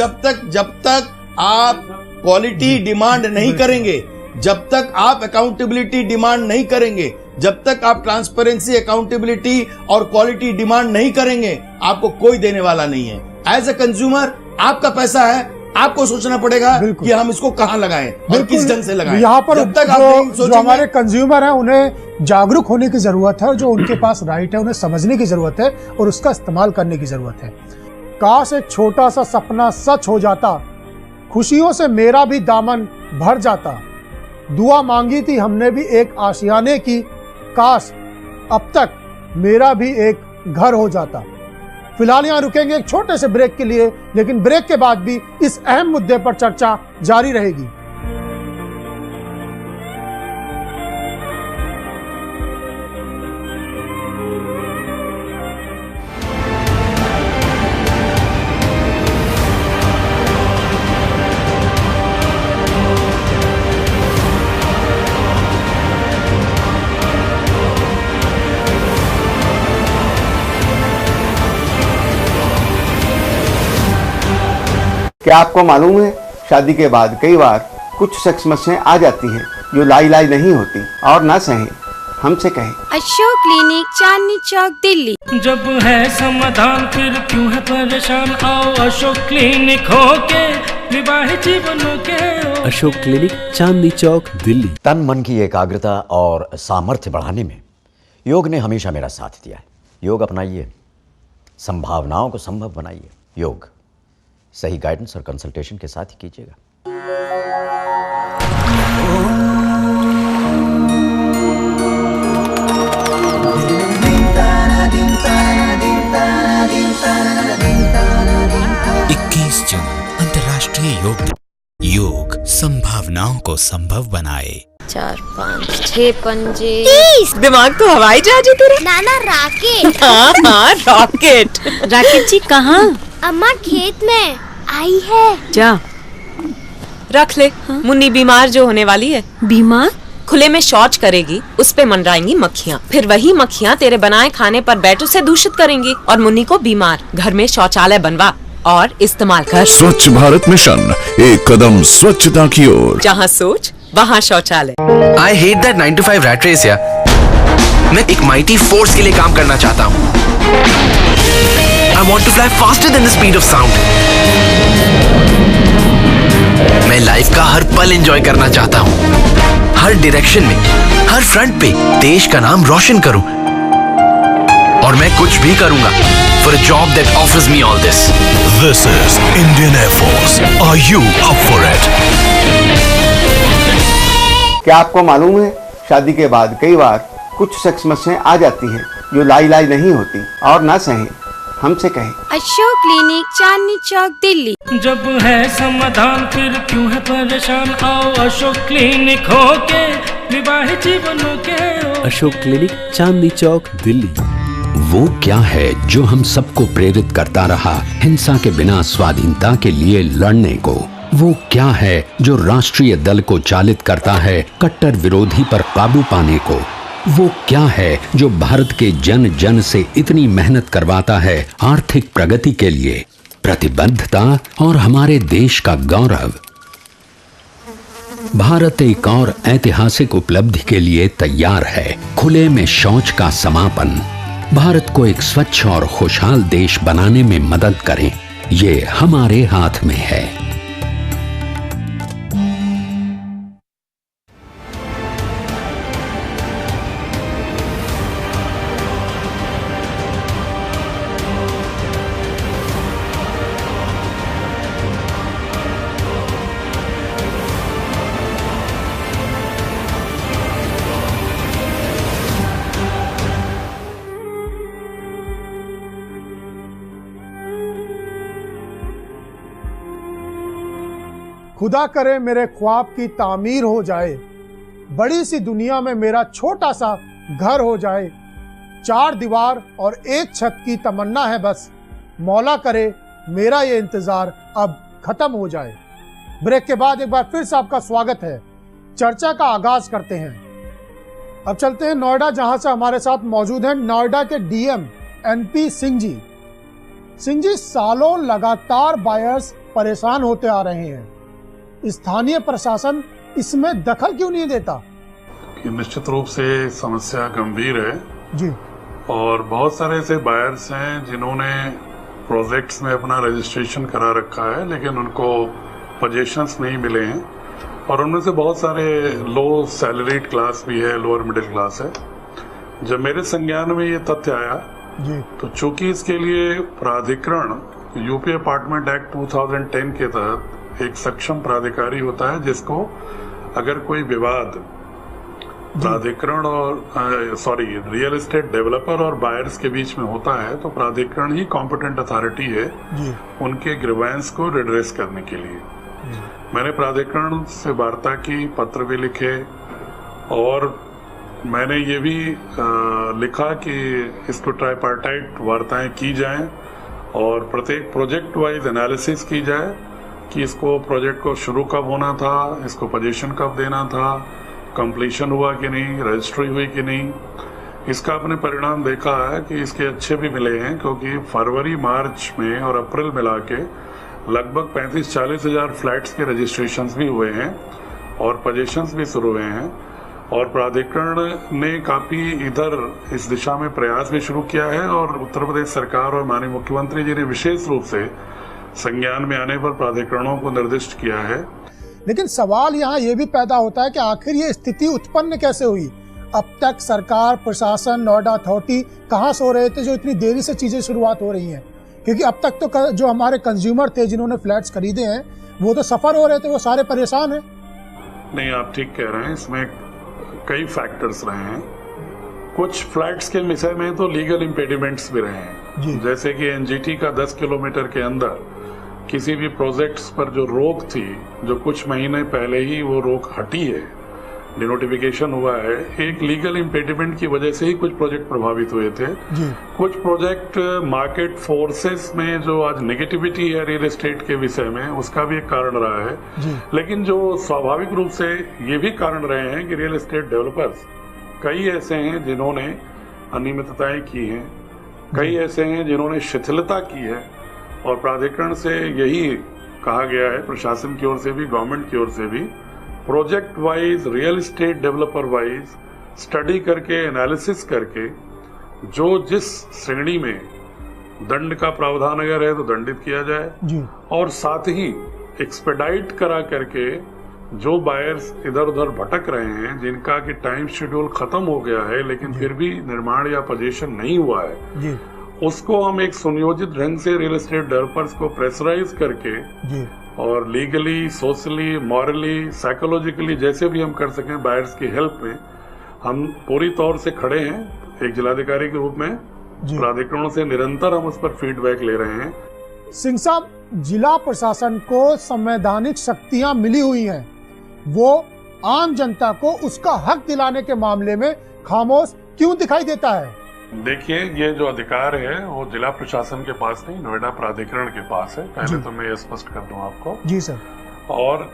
जब तक आप क्वालिटी डिमांड नहीं करेंगे, जब तक आप अकाउंटेबिलिटी डिमांड नहीं करेंगे, जब तक आप ट्रांसपेरेंसी, अकाउंटेबिलिटी और क्वालिटी डिमांड नहीं करेंगे, आपको कोई देने वाला नहीं है। एज ए कंज्यूमर आपका पैसा है, आपको सोचना पड़ेगा बिल्कुल। कि हम इसको कहाँ लगाएं और किस ढंग से लगाएं। यहाँ पर जब तक आप नहीं जो हमारे कंज्यूमर हैं उन्हें जागरूक होने की जरूरत है, और जो उनके पास राइट है उन्हें समझने की जरूरत है और उसका इस्तेमाल करने की जरूरत है। काश एक छोटा सा सपना सच हो जाता, खुशियों से मेरा भी दामन भर जाता। दुआ मांगी थी हमने भी एक आशियाने की, काश अब तक मेरा भी एक घर हो जाता। फिलहाल यहाँ रुकेंगे एक छोटे से ब्रेक के लिए, लेकिन ब्रेक के बाद भी इस अहम मुद्दे पर चर्चा जारी रहेगी। क्या आपको मालूम है, शादी के बाद कई बार कुछ सेक्स समस्याएं आ जाती हैं जो लाइलाज नहीं होती, और ना सहे हमसे कहें। अशोक क्लिनिक, चांदनी चौक, दिल्ली। जब है समाधान फिर क्यों है परेशान, आओ अशोक क्लिनिक होके विवाहित जीवनों के। अशोक क्लिनिक, चांदनी चौक, दिल्ली। तन मन की एकाग्रता और सामर्थ्य बढ़ाने में योग ने हमेशा मेरा साथ दिया है। योग अपनाइए, संभावनाओं को संभव बनाइए। योग सही गाइडेंस और कंसल्टेशन के साथ ही कीजिएगा। जून अंतर्राष्ट्रीय योग दिवस। योग संभावनाओं को संभव बनाए। 4, 5, 6 पंजे 30। दिमाग तो हवाई जहाज है तेरा। नाना राकेट। हाँ रॉकेट। राकेट जी कहाँ? अम्मा खेत में आई है। जा रख ले। मुन्नी बीमार जो होने वाली है। बीमार? खुले में शौच करेगी, उस पे मंडराएंगी मक्खियाँ, फिर वही मक्खियाँ तेरे बनाए खाने पर बैठ उसे दूषित करेंगी और मुन्नी को बीमार। घर में शौचालय बनवा और इस्तेमाल कर। स्वच्छ भारत मिशन, एक कदम स्वच्छता की ओर। जहाँ सोच वहाँ शौचालय। I hate that 9 to 5 rat race यार। मैं एक mighty force के लिए काम करना चाहता हूँ। I want to fly faster than the speed of sound। मैं लाइफ का हर पल एंजॉय करना चाहता हूँ। हर डायरेक्शन में, हर फ्रंट पे देश का नाम रोशन करूँ। और मैं कुछ भी करूँगा for a job that offers me all this। This is Indian Air Force। Are you up for it? क्या आपको मालूम है, शादी के बाद कई बार कुछ सेक्स समस्याएं आ जाती हैं जो लाइलाज नहीं होती, और ना सहे हमसे कहें। अशोक क्लिनिक, चांदनी चौक, दिल्ली। जब है समाधान फिर क्यों है परेशान, आओ अशोक क्लिनिक होके विवाहित जीवनों के। अशोक क्लिनिक, चांदनी चौक, दिल्ली। वो क्या है जो हम सबको प्रेरित करता रहा हिंसा के बिना स्वाधीनता के लिए लड़ने को? वो क्या है जो राष्ट्रीय दल को चालित करता है कट्टर विरोधी पर काबू पाने को? वो क्या है जो भारत के जन जन से इतनी मेहनत करवाता है आर्थिक प्रगति के लिए? प्रतिबद्धता और हमारे देश का गौरव। भारत एक और ऐतिहासिक उपलब्धि के लिए तैयार है। खुले में शौच का समापन। भारत को एक स्वच्छ और खुशहाल देश बनाने में मदद करें, ये हमारे हाथ में है। खुदा करे मेरे ख्वाब की तामीर हो जाए, बड़ी सी दुनिया में मेरा छोटा सा घर हो जाए। 4 दीवार और एक छत की तमन्ना है बस, मौला करे मेरा ये इंतजार अब खत्म हो जाए। ब्रेक के बाद एक बार फिर से आपका स्वागत है। चर्चा का आगाज करते हैं। अब चलते हैं नोएडा, जहां से हमारे साथ मौजूद हैं नोएडा के डीएम एनपी सिंह जी। सिंह जी, सालों लगातार बायर्स परेशान होते आ रहे हैं, स्थानीय प्रशासन इसमें दखल क्यों नहीं देता? कि निश्चित रूप से समस्या गंभीर है जी, और बहुत सारे ऐसे बायर्स हैं जिन्होंने प्रोजेक्ट्स में अपना रजिस्ट्रेशन करा रखा है, लेकिन उनको पोजीशंस नहीं मिले हैं और उनमें से बहुत सारे लो सैलरीड क्लास भी है, लोअर मिडिल क्लास है। जब मेरे संज्ञान में ये तथ्य आया तो चूंकि इसके लिए प्राधिकरण यूपी अपार्टमेंट एक्ट 2010 के तहत एक सक्षम प्राधिकारी होता है, जिसको अगर कोई विवाद प्राधिकरण और रियल एस्टेट डेवलपर और बायर्स के बीच में होता है तो प्राधिकरण ही कॉम्पिटेंट अथॉरिटी है उनके ग्रीवेंस को रिड्रेस करने के लिए। मैंने प्राधिकरण से वार्ता की, पत्र भी लिखे और मैंने ये भी लिखा कि इसको ट्राइपार्टाइट वार्ताएं की जाएं और प्रत्येक प्रोजेक्ट वाइज एनालिसिस की जाए कि इसको प्रोजेक्ट को शुरू कब होना था, इसको पोजीशन कब देना था, कंप्लीशन हुआ कि नहीं, रजिस्ट्री हुई कि नहीं। इसका अपने परिणाम देखा है कि इसके अच्छे भी मिले हैं, क्योंकि फरवरी मार्च में और अप्रैल मिला के लगभग 35-40 हज़ार फ्लैट्स के रजिस्ट्रेशंस भी हुए हैं और पोजीशंस भी शुरू हुए हैं और प्राधिकरण ने काफ़ी इधर इस दिशा में प्रयास भी शुरू किया है और उत्तर प्रदेश सरकार और माननीय मुख्यमंत्री जी ने विशेष रूप से संज्ञान में आने पर प्राधिकरणों को निर्दिष्ट किया है। लेकिन सवाल यहाँ ये भी पैदा होता है कि आखिर ये स्थिति उत्पन्न कैसे हुई? अब तक सरकार, प्रशासन, नोएडा अथॉरिटी कहाँ सो रहे थे जो इतनी देरी से चीजें शुरुआत हो रही हैं? क्योंकि अब तक तो जो हमारे कंज्यूमर थे जिन्होंने फ्लैट्स खरीदे हैं वो तो सफर हो रहे थे, वो सारे परेशान हैं। नहीं, आप ठीक कह रहे हैं, इसमें कई फैक्टर्स रहे हैं। कुछ फ्लैट्स के विषय में तो लीगल इम्पेडिमेंट्स भी रहे हैं, जैसे कि एनजीटी का 10 किलोमीटर के अंदर किसी भी प्रोजेक्ट्स पर जो रोक थी, जो कुछ महीने पहले ही वो रोक हटी है, डिनोटिफिकेशन हुआ है, एक लीगल इम्पेडिमेंट की वजह से ही कुछ प्रोजेक्ट प्रभावित हुए थे। कुछ प्रोजेक्ट मार्केट फोर्सेस में जो आज नेगेटिविटी है रियल एस्टेट के विषय में, उसका भी एक कारण रहा है। लेकिन जो स्वाभाविक रूप से ये भी कारण रहे हैं कि रियल एस्टेट डेवलपर्स कई ऐसे हैं जिन्होंने अनियमितताएं की हैं, कई ऐसे हैं जिन्होंने शिथिलता की है और प्राधिकरण से यही कहा गया है, प्रशासन की ओर से भी, गवर्नमेंट की ओर से भी, project wise, real estate developer wise study करके, एनालिसिस करके जो जिस श्रेणी में दंड का प्रावधान अगर है तो दंडित किया जाए और साथ ही एक्सपेडाइट करा करके जो बायर्स इधर उधर भटक रहे हैं, जिनका कि टाइम शेड्यूल खत्म हो गया है लेकिन फिर भी निर्माण या पोजीशन नहीं हुआ है, उसको हम एक सुनियोजित ढंग से रियल एस्टेट डेवलपर्स को प्रेशराइज करके और लीगली, सोशली, मॉरली, साइकोलॉजिकली जैसे भी हम कर सकें बायर्स की हेल्प में हम पूरी तौर से खड़े हैं। एक जिलाधिकारी के रूप में प्राधिकरणों से निरंतर हम उस पर फीडबैक ले रहे हैं। सिंह साहब, जिला प्रशासन को संवैधानिक शक्तियां मिली हुई हैं, वो आम जनता को उसका हक दिलाने के मामले में खामोश क्यों दिखाई देता है? देखिए, ये जो अधिकार है वो जिला प्रशासन के पास नहीं, नोएडा प्राधिकरण के पास है। पहले तो मैं ये स्पष्ट कर दूं आपको। जी सर। और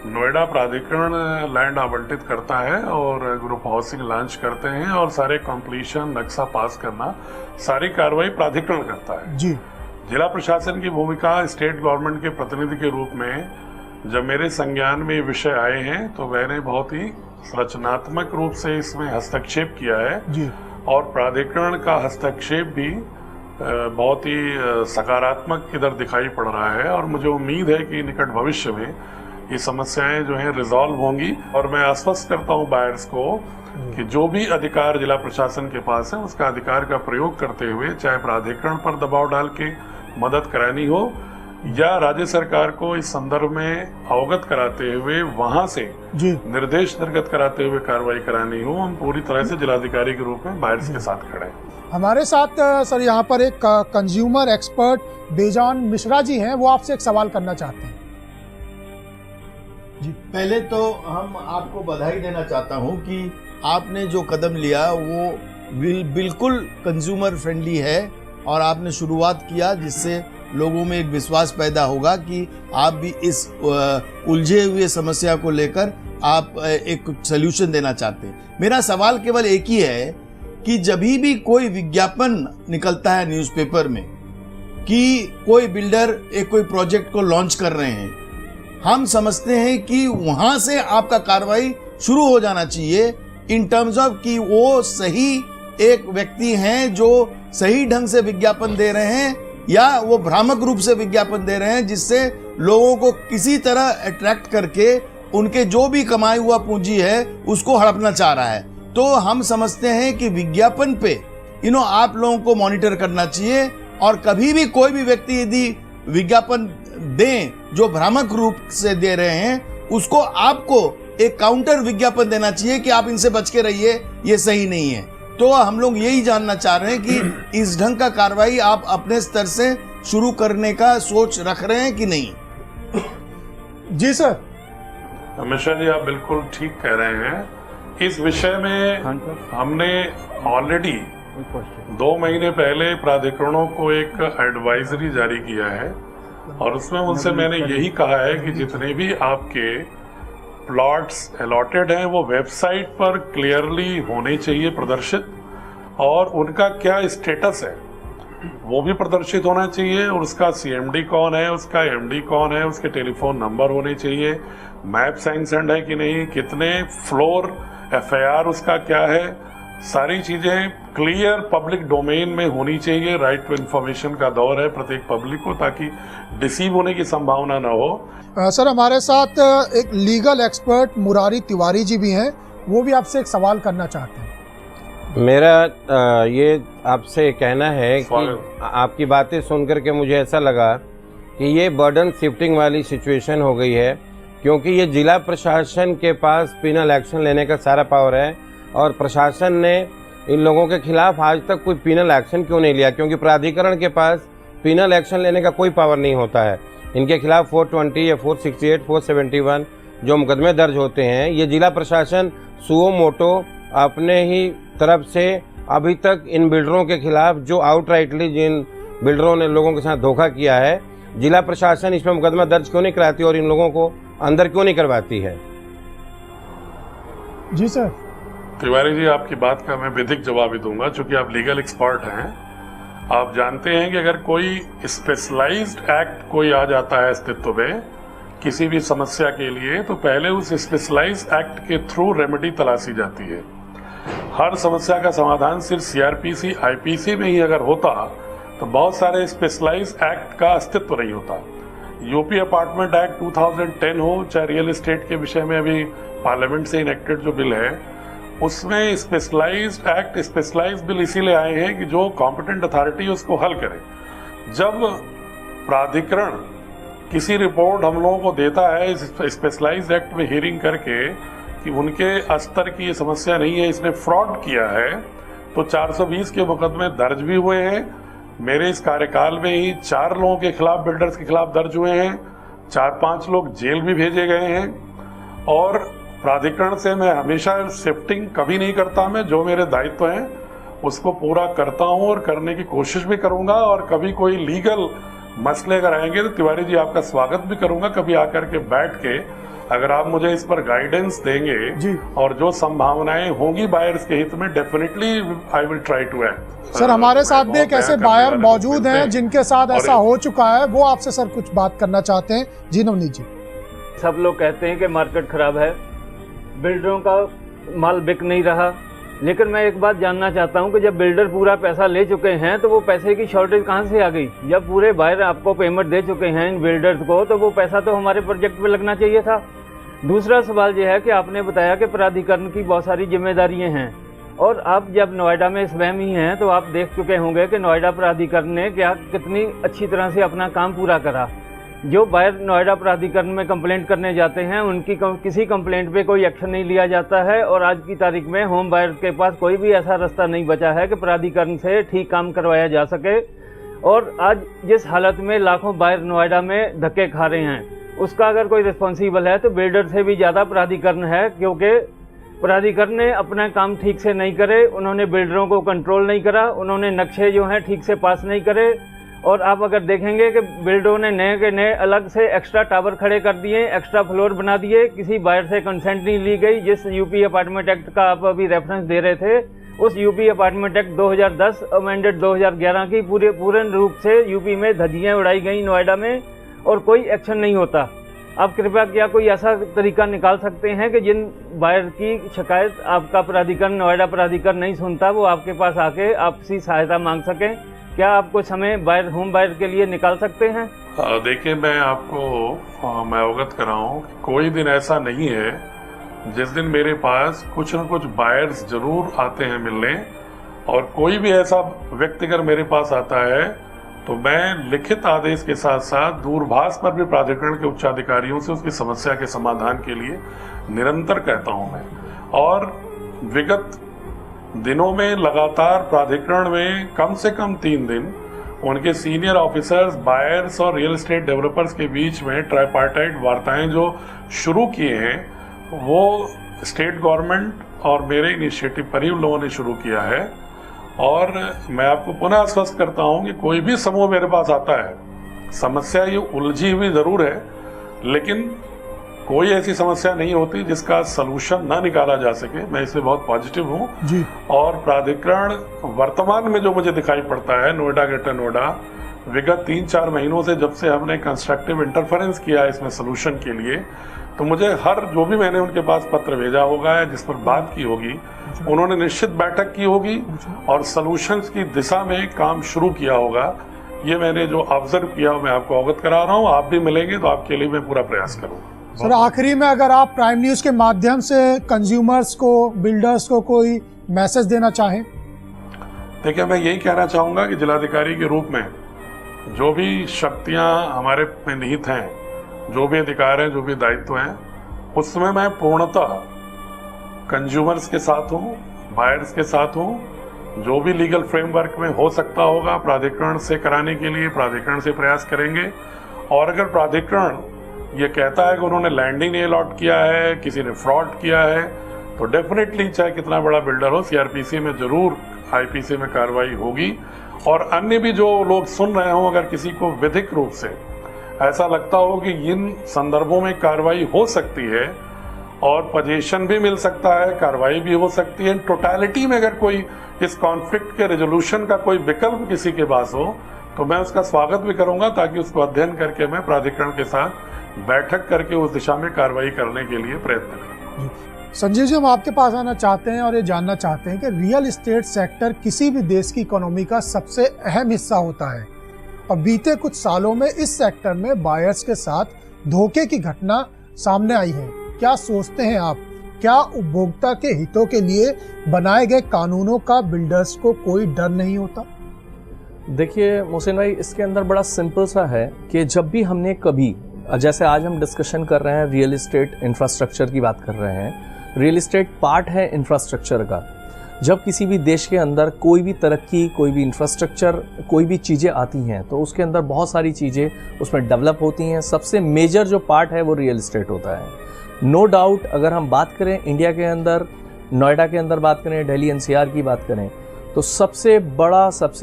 नोएडा प्राधिकरण लैंड आवंटित करता है और ग्रुप हाउसिंग लॉन्च करते हैं और सारे कंप्लीशन, नक्शा पास करना, सारी कार्रवाई प्राधिकरण करता है। जी। जिला प्रशासन की भूमिका स्टेट गवर्नमेंट के प्रतिनिधि के रूप में जब मेरे संज्ञान में ये विषय आए हैं तो मैंने बहुत ही रचनात्मक रूप से इसमें हस्तक्षेप किया है जी। और प्राधिकरण का हस्तक्षेप भी बहुत ही सकारात्मक इधर दिखाई पड़ रहा है और मुझे उम्मीद है कि निकट भविष्य में ये समस्याएं जो हैं रिजॉल्व होंगी और मैं आश्वस्त करता हूं बायर्स को कि जो भी अधिकार जिला प्रशासन के पास है उसका अधिकार का प्रयोग करते हुए, चाहे प्राधिकरण पर दबाव डाल के मदद करानी हो या राज्य सरकार को इस संदर्भ में अवगत कराते हुए वहां से निर्देश निर्गत कराते हुए कार्रवाई करानी हो, हम पूरी तरह से जिलाधिकारी के रूप में बायर्स के साथ खड़े हैं। हमारे साथ सर यहाँ पर एक कंज्यूमर एक्सपर्ट बेजान मिश्रा जी हैं, वो आपसे एक सवाल करना चाहते हैं। जी, पहले तो हम आपको बधाई देना चाहता हूँ कि आपने जो कदम लिया वो बिल्कुल कंज्यूमर फ्रेंडली है और आपने शुरुआत किया जिससे लोगों में एक विश्वास पैदा होगा कि आप भी इस उलझे हुए समस्या को लेकर आप एक सलूशन देना चाहते हैं। मेरा सवाल केवल एक ही है कि जब भी कोई विज्ञापन निकलता है न्यूज़पेपर में कि कोई बिल्डर एक कोई प्रोजेक्ट को लॉन्च कर रहे हैं, हम समझते हैं कि वहां से आपका कार्रवाई शुरू हो जाना चाहिए इन टर्म्स ऑफ कि वो सही एक व्यक्ति हैं जो सही ढंग से विज्ञापन दे रहे हैं या वो भ्रामक रूप से विज्ञापन दे रहे हैं जिससे लोगों को किसी तरह अट्रैक्ट करके उनके जो भी कमाई हुआ पूंजी है उसको हड़पना चाह रहा है। तो हम समझते हैं कि विज्ञापन पे आप लोगों को मॉनिटर करना चाहिए, और कभी भी कोई भी व्यक्ति यदि विज्ञापन दें जो भ्रामक रूप से दे रहे हैं, उसको आपको एक काउंटर विज्ञापन देना चाहिए कि आप इनसे बच के रहिए, ये सही नहीं है। तो हम लोग यही जानना चाह रहे हैं कि इस ढंग का कार्रवाई आप अपने स्तर से शुरू करने का सोच रख रहे हैं कि नहीं? जी सर। हमेशा जी आप बिल्कुल ठीक कह रहे हैं। इस विषय में हमने ऑलरेडी 2 महीने पहले प्राधिकरणों को एक एडवाइजरी जारी किया है, और उसमें उनसे मैंने यही कहा है कि जितने भी आपके प्लॉट्स अलॉटेड हैं वो वेबसाइट पर क्लियरली होने चाहिए प्रदर्शित, और उनका क्या स्टेटस है वो भी प्रदर्शित होना चाहिए, और उसका सीएमडी कौन है, उसका एमडी कौन है, उसके टेलीफोन नंबर होने चाहिए, मैप सैंक्शनड है कि नहीं, कितने फ्लोर एफआईआर उसका क्या है, सारी चीजें क्लियर पब्लिक डोमेन में होनी चाहिए। राइट टू इन्फॉर्मेशन का दौर है प्रत्येक पब्लिक को, ताकि डिसीव होने की संभावना ना हो। सर हमारे साथ एक लीगल एक्सपर्ट मुरारी तिवारी जी भी हैं, वो भी आपसे एक सवाल करना चाहते हैं। मेरा ये आपसे कहना है कि आपकी बातें सुनकर के मुझे ऐसा लगा कि ये बर्डन शिफ्टिंग वाली सिचुएशन हो गई है, क्योंकि ये जिला प्रशासन के पास पिनल एक्शन लेने का सारा पावर है, और प्रशासन ने इन लोगों के खिलाफ आज तक कोई पिनल एक्शन क्यों नहीं लिया? क्योंकि प्राधिकरण के पास पिनल एक्शन लेने का कोई पावर नहीं होता है। इनके खिलाफ 420 या 468, 471 जो मुकदमे दर्ज होते हैं, ये जिला प्रशासन सुओ मोटो अपने ही तरफ से अभी तक इन बिल्डरों के खिलाफ, जो आउटराइटली जिन बिल्डरों ने लोगों के साथ धोखा किया है, जिला प्रशासन इस पर मुकदमा दर्ज क्यों नहीं कराती और इन लोगों को अंदर क्यों नहीं करवाती है? जी सर। तिवारी जी, आपकी बात का मैं विधिक जवाब ही दूंगा, चूंकि आप लीगल एक्सपर्ट हैं। आप जानते हैं कि अगर कोई स्पेशलाइज्ड एक्ट कोई आ जाता है अस्तित्व में किसी भी समस्या के लिए, तो पहले उस स्पेशलाइज्ड एक्ट के थ्रू रेमेडी तलाशी जाती है। हर समस्या का समाधान सिर्फ सीआरपीसी आईपीसी में ही अगर होता तो बहुत सारे स्पेशलाइज्ड एक्ट का अस्तित्व नहीं होता। यूपी अपार्टमेंट एक्ट 2010 हो, चाहे रियल एस्टेट के विषय में अभी पार्लियामेंट से इनेक्टेड जो बिल है, उसमें स्पेशलाइज्ड एक्ट, स्पेशलाइज्ड बिल इसीलिए आए हैं कि जो कॉम्पिटेंट अथॉरिटी उसको हल करे। जब प्राधिकरण किसी रिपोर्ट हम लोगों को देता है स्पेशलाइज्ड एक्ट में हियरिंग करके कि उनके स्तर की ये समस्या नहीं है, इसने फ्रॉड किया है, तो 420 के मुकदमे दर्ज भी हुए हैं। मेरे इस कार्यकाल में ही 4 लोगों के खिलाफ, बिल्डर्स के खिलाफ दर्ज हुए हैं, 4-5 लोग जेल भी भेजे गए हैं। और प्राधिकरण से मैं हमेशा शिफ्टिंग कभी नहीं करता, मैं जो मेरे दायित्व हैं उसको पूरा करता हूं और करने की कोशिश भी करूंगा। और कभी कोई लीगल मसले अगर आएंगे तो तिवारी जी आपका स्वागत भी करूंगा, कभी आकर के बैठ के अगर आप मुझे इस पर गाइडेंस देंगे और जो संभावनाएं होंगी बायर्स के हित में, definitely I will try to act. Sir हमारे साथ भी एक ऐसे बायर मौजूद हैं जिनके साथ ऐसा हो चुका है, वो आपसे सर कुछ बात करना चाहते हैं। जी नवनीत जी। सब लोग कहते हैं कि मार्केट खराब है, बिल्डरों का माल बिक नहीं रहा, लेकिन मैं एक बात जानना चाहता हूं कि जब बिल्डर पूरा पैसा ले चुके हैं तो वो पैसे की शॉर्टेज कहां से आ गई? जब पूरे बायर आपको पेमेंट दे चुके हैं इन बिल्डर्स को, तो वो पैसा तो हमारे प्रोजेक्ट पे लगना चाहिए था। दूसरा सवाल ये है कि आपने बताया कि प्राधिकरण की बहुत सारी जिम्मेदारियां हैं, और आप जब नोएडा में स्वयं ही हैं तो आप देख चुके होंगे कि नोएडा प्राधिकरण ने कितनी अच्छी तरह से अपना काम पूरा करा। जो बायर नोएडा प्राधिकरण में कंप्लेंट करने जाते हैं उनकी किसी कंप्लेंट पे कोई एक्शन नहीं लिया जाता है, और आज की तारीख में होम बायर के पास कोई भी ऐसा रास्ता नहीं बचा है कि प्राधिकरण से ठीक काम करवाया जा सके। और आज जिस हालत में लाखों बायर नोएडा में धक्के खा रहे हैं, उसका अगर कोई रिस्पॉन्सिबल है तो बिल्डर से भी ज़्यादा प्राधिकरण है, क्योंकि प्राधिकरण ने अपना काम ठीक से नहीं करे, उन्होंने बिल्डरों को कंट्रोल नहीं करा, उन्होंने नक्शे जो हैं ठीक से पास नहीं करे। और आप अगर देखेंगे कि बिल्डरों ने नए के नए अलग से एक्स्ट्रा टावर खड़े कर दिए, एक्स्ट्रा फ्लोर बना दिए, किसी बायर से कंसेंट नहीं ली गई। जिस यूपी अपार्टमेंट एक्ट का आप अभी रेफरेंस दे रहे थे, उस यूपी अपार्टमेंट एक्ट 2010 अमेंडेड 2011 की पूर्ण रूप से यूपी में धज्जियां उड़ाई गई नोएडा में, और कोई एक्शन नहीं होता। आप कृपया क्या कोई ऐसा तरीका निकाल सकते हैं कि जिन बायर की शिकायत आपका प्राधिकरण, नोएडा प्राधिकरण नहीं सुनता, वो आपके पास आके आपसी सहायता मांग सकें? क्या आप कुछ समय बायर होम बायर के लिए निकाल सकते हैं? देखिए, मैं आपको मैं अवगत कराऊं कि कोई दिन ऐसा नहीं है जिस दिन मेरे पास कुछ न कुछ बायर्स जरूर आते हैं मिलने, और कोई भी ऐसा व्यक्ति अगर मेरे पास आता है तो मैं लिखित आदेश के साथ साथ दूरभाष पर भी प्राधिकरण के उच्चाधिकारियों से उसकी समस्या के समाधान के लिए निरंतर कहता हूं मैं। और विगत दिनों में लगातार प्राधिकरण में कम से कम 3 दिन उनके सीनियर ऑफिसर्स, बायर्स और रियल एस्टेट डेवलपर्स के बीच में ट्राइपार्टाइट वार्ताएं जो शुरू किए हैं, वो स्टेट गवर्नमेंट और मेरे इनिशिएटिव पर ही उन लोगों ने शुरू किया है। और मैं आपको पुनः आश्वस्त करता हूं कि कोई भी समूह मेरे पास आता है, समस्या ये उलझी हुई जरूर है, लेकिन कोई ऐसी समस्या नहीं होती जिसका सलूशन ना निकाला जा सके। मैं इसमें बहुत पॉजिटिव हूँ जी। और प्राधिकरण वर्तमान में जो मुझे दिखाई पड़ता है नोएडा ग्रेटर नोएडा, विगत 3-4 महीनों से जब से हमने कंस्ट्रक्टिव इंटरफेरेंस किया इसमें सलूशन के लिए, तो मुझे हर जो भी मैंने उनके पास पत्र भेजा होगा या जिस पर बात की होगी, उन्होंने निश्चित बैठक की होगी और सलूशंस की दिशा में काम शुरू किया होगा। ये मैंने जो ऑब्जर्व किया मैं आपको अवगत करा रहा हूँ। आप भी मिलेंगे तो आपके लिए मैं पूरा प्रयास करूँगा। सर, आखिरी में अगर आप प्राइम न्यूज़ के माध्यम से कंज्यूमर्स को, बिल्डर्स को कोई मैसेज देना चाहें। देखिए, मैं यही कहना चाहूँगा कि जिलाधिकारी के रूप में जो भी शक्तियाँ हमारे में निहित हैं, जो भी अधिकार हैं, जो भी दायित्व हैं, उसमें मैं पूर्णतः कंज्यूमर्स के साथ हूँ, बायर्स के साथ हूँ। जो भी लीगल फ्रेमवर्क में हो सकता होगा प्राधिकरण से कराने के लिए प्राधिकरण से प्रयास करेंगे। और अगर प्राधिकरण ये कहता है कि उन्होंने लैंडिंग नहीं अलॉट किया है, किसी ने फ्रॉड किया है, तो डेफिनेटली चाहे कितना बड़ा बिल्डर हो, सीआरपीसी में जरूर आईपीसी में कार्रवाई होगी। और अन्य भी जो लोग सुन रहे हों, अगर किसी को विधिक रूप से ऐसा लगता हो कि इन संदर्भों में कार्रवाई हो सकती है और पोजीशन भी मिल सकता है, कार्रवाई भी हो सकती है, टोटलिटी में अगर कोई इस कॉन्फ्लिक्ट के रेजोल्यूशन का कोई विकल्प किसी के पास हो, तो मैं उसका स्वागत भी करूंगा, ताकि उसको अध्ययन करके मैं प्राधिकरण के साथ बैठक करके उस दिशा में कार्रवाई करने के लिए प्रयत्न करूं। संजीव जी, हम आपके पास आना चाहते हैं और ये जानना चाहते हैं कि रियल एस्टेट सेक्टर किसी भी देश की इकोनॉमी का सबसे अहम हिस्सा होता है, और बीते कुछ सालों में इस सेक्टर में बायर्स के साथ धोखे की घटना सामने आई है। क्या सोचते हैं आप, क्या उपभोक्ता के हितों के लिए बनाए गए कानूनों का बिल्डर्स को कोई डर नहीं होता? देखिए मोहसिन भाई, इसके अंदर बड़ा सिंपल सा है कि जब भी हमने कभी, जैसे आज हम डिस्कशन कर रहे हैं रियल एस्टेट इंफ्रास्ट्रक्चर की बात कर रहे हैं, रियल एस्टेट पार्ट है इंफ्रास्ट्रक्चर का। जब किसी भी देश के अंदर कोई भी तरक्की, कोई भी इंफ्रास्ट्रक्चर, कोई भी चीज़ें आती हैं, तो उसके अंदर बहुत सारी चीज़ें उसमें डेवलप होती हैं। सबसे मेजर जो पार्ट है वो रियल एस्टेट होता है। नो डाउट, अगर हम बात करें इंडिया के अंदर, नोएडा के अंदर बात करें, दिल्ली एनसीआर की बात करें, तो सबसे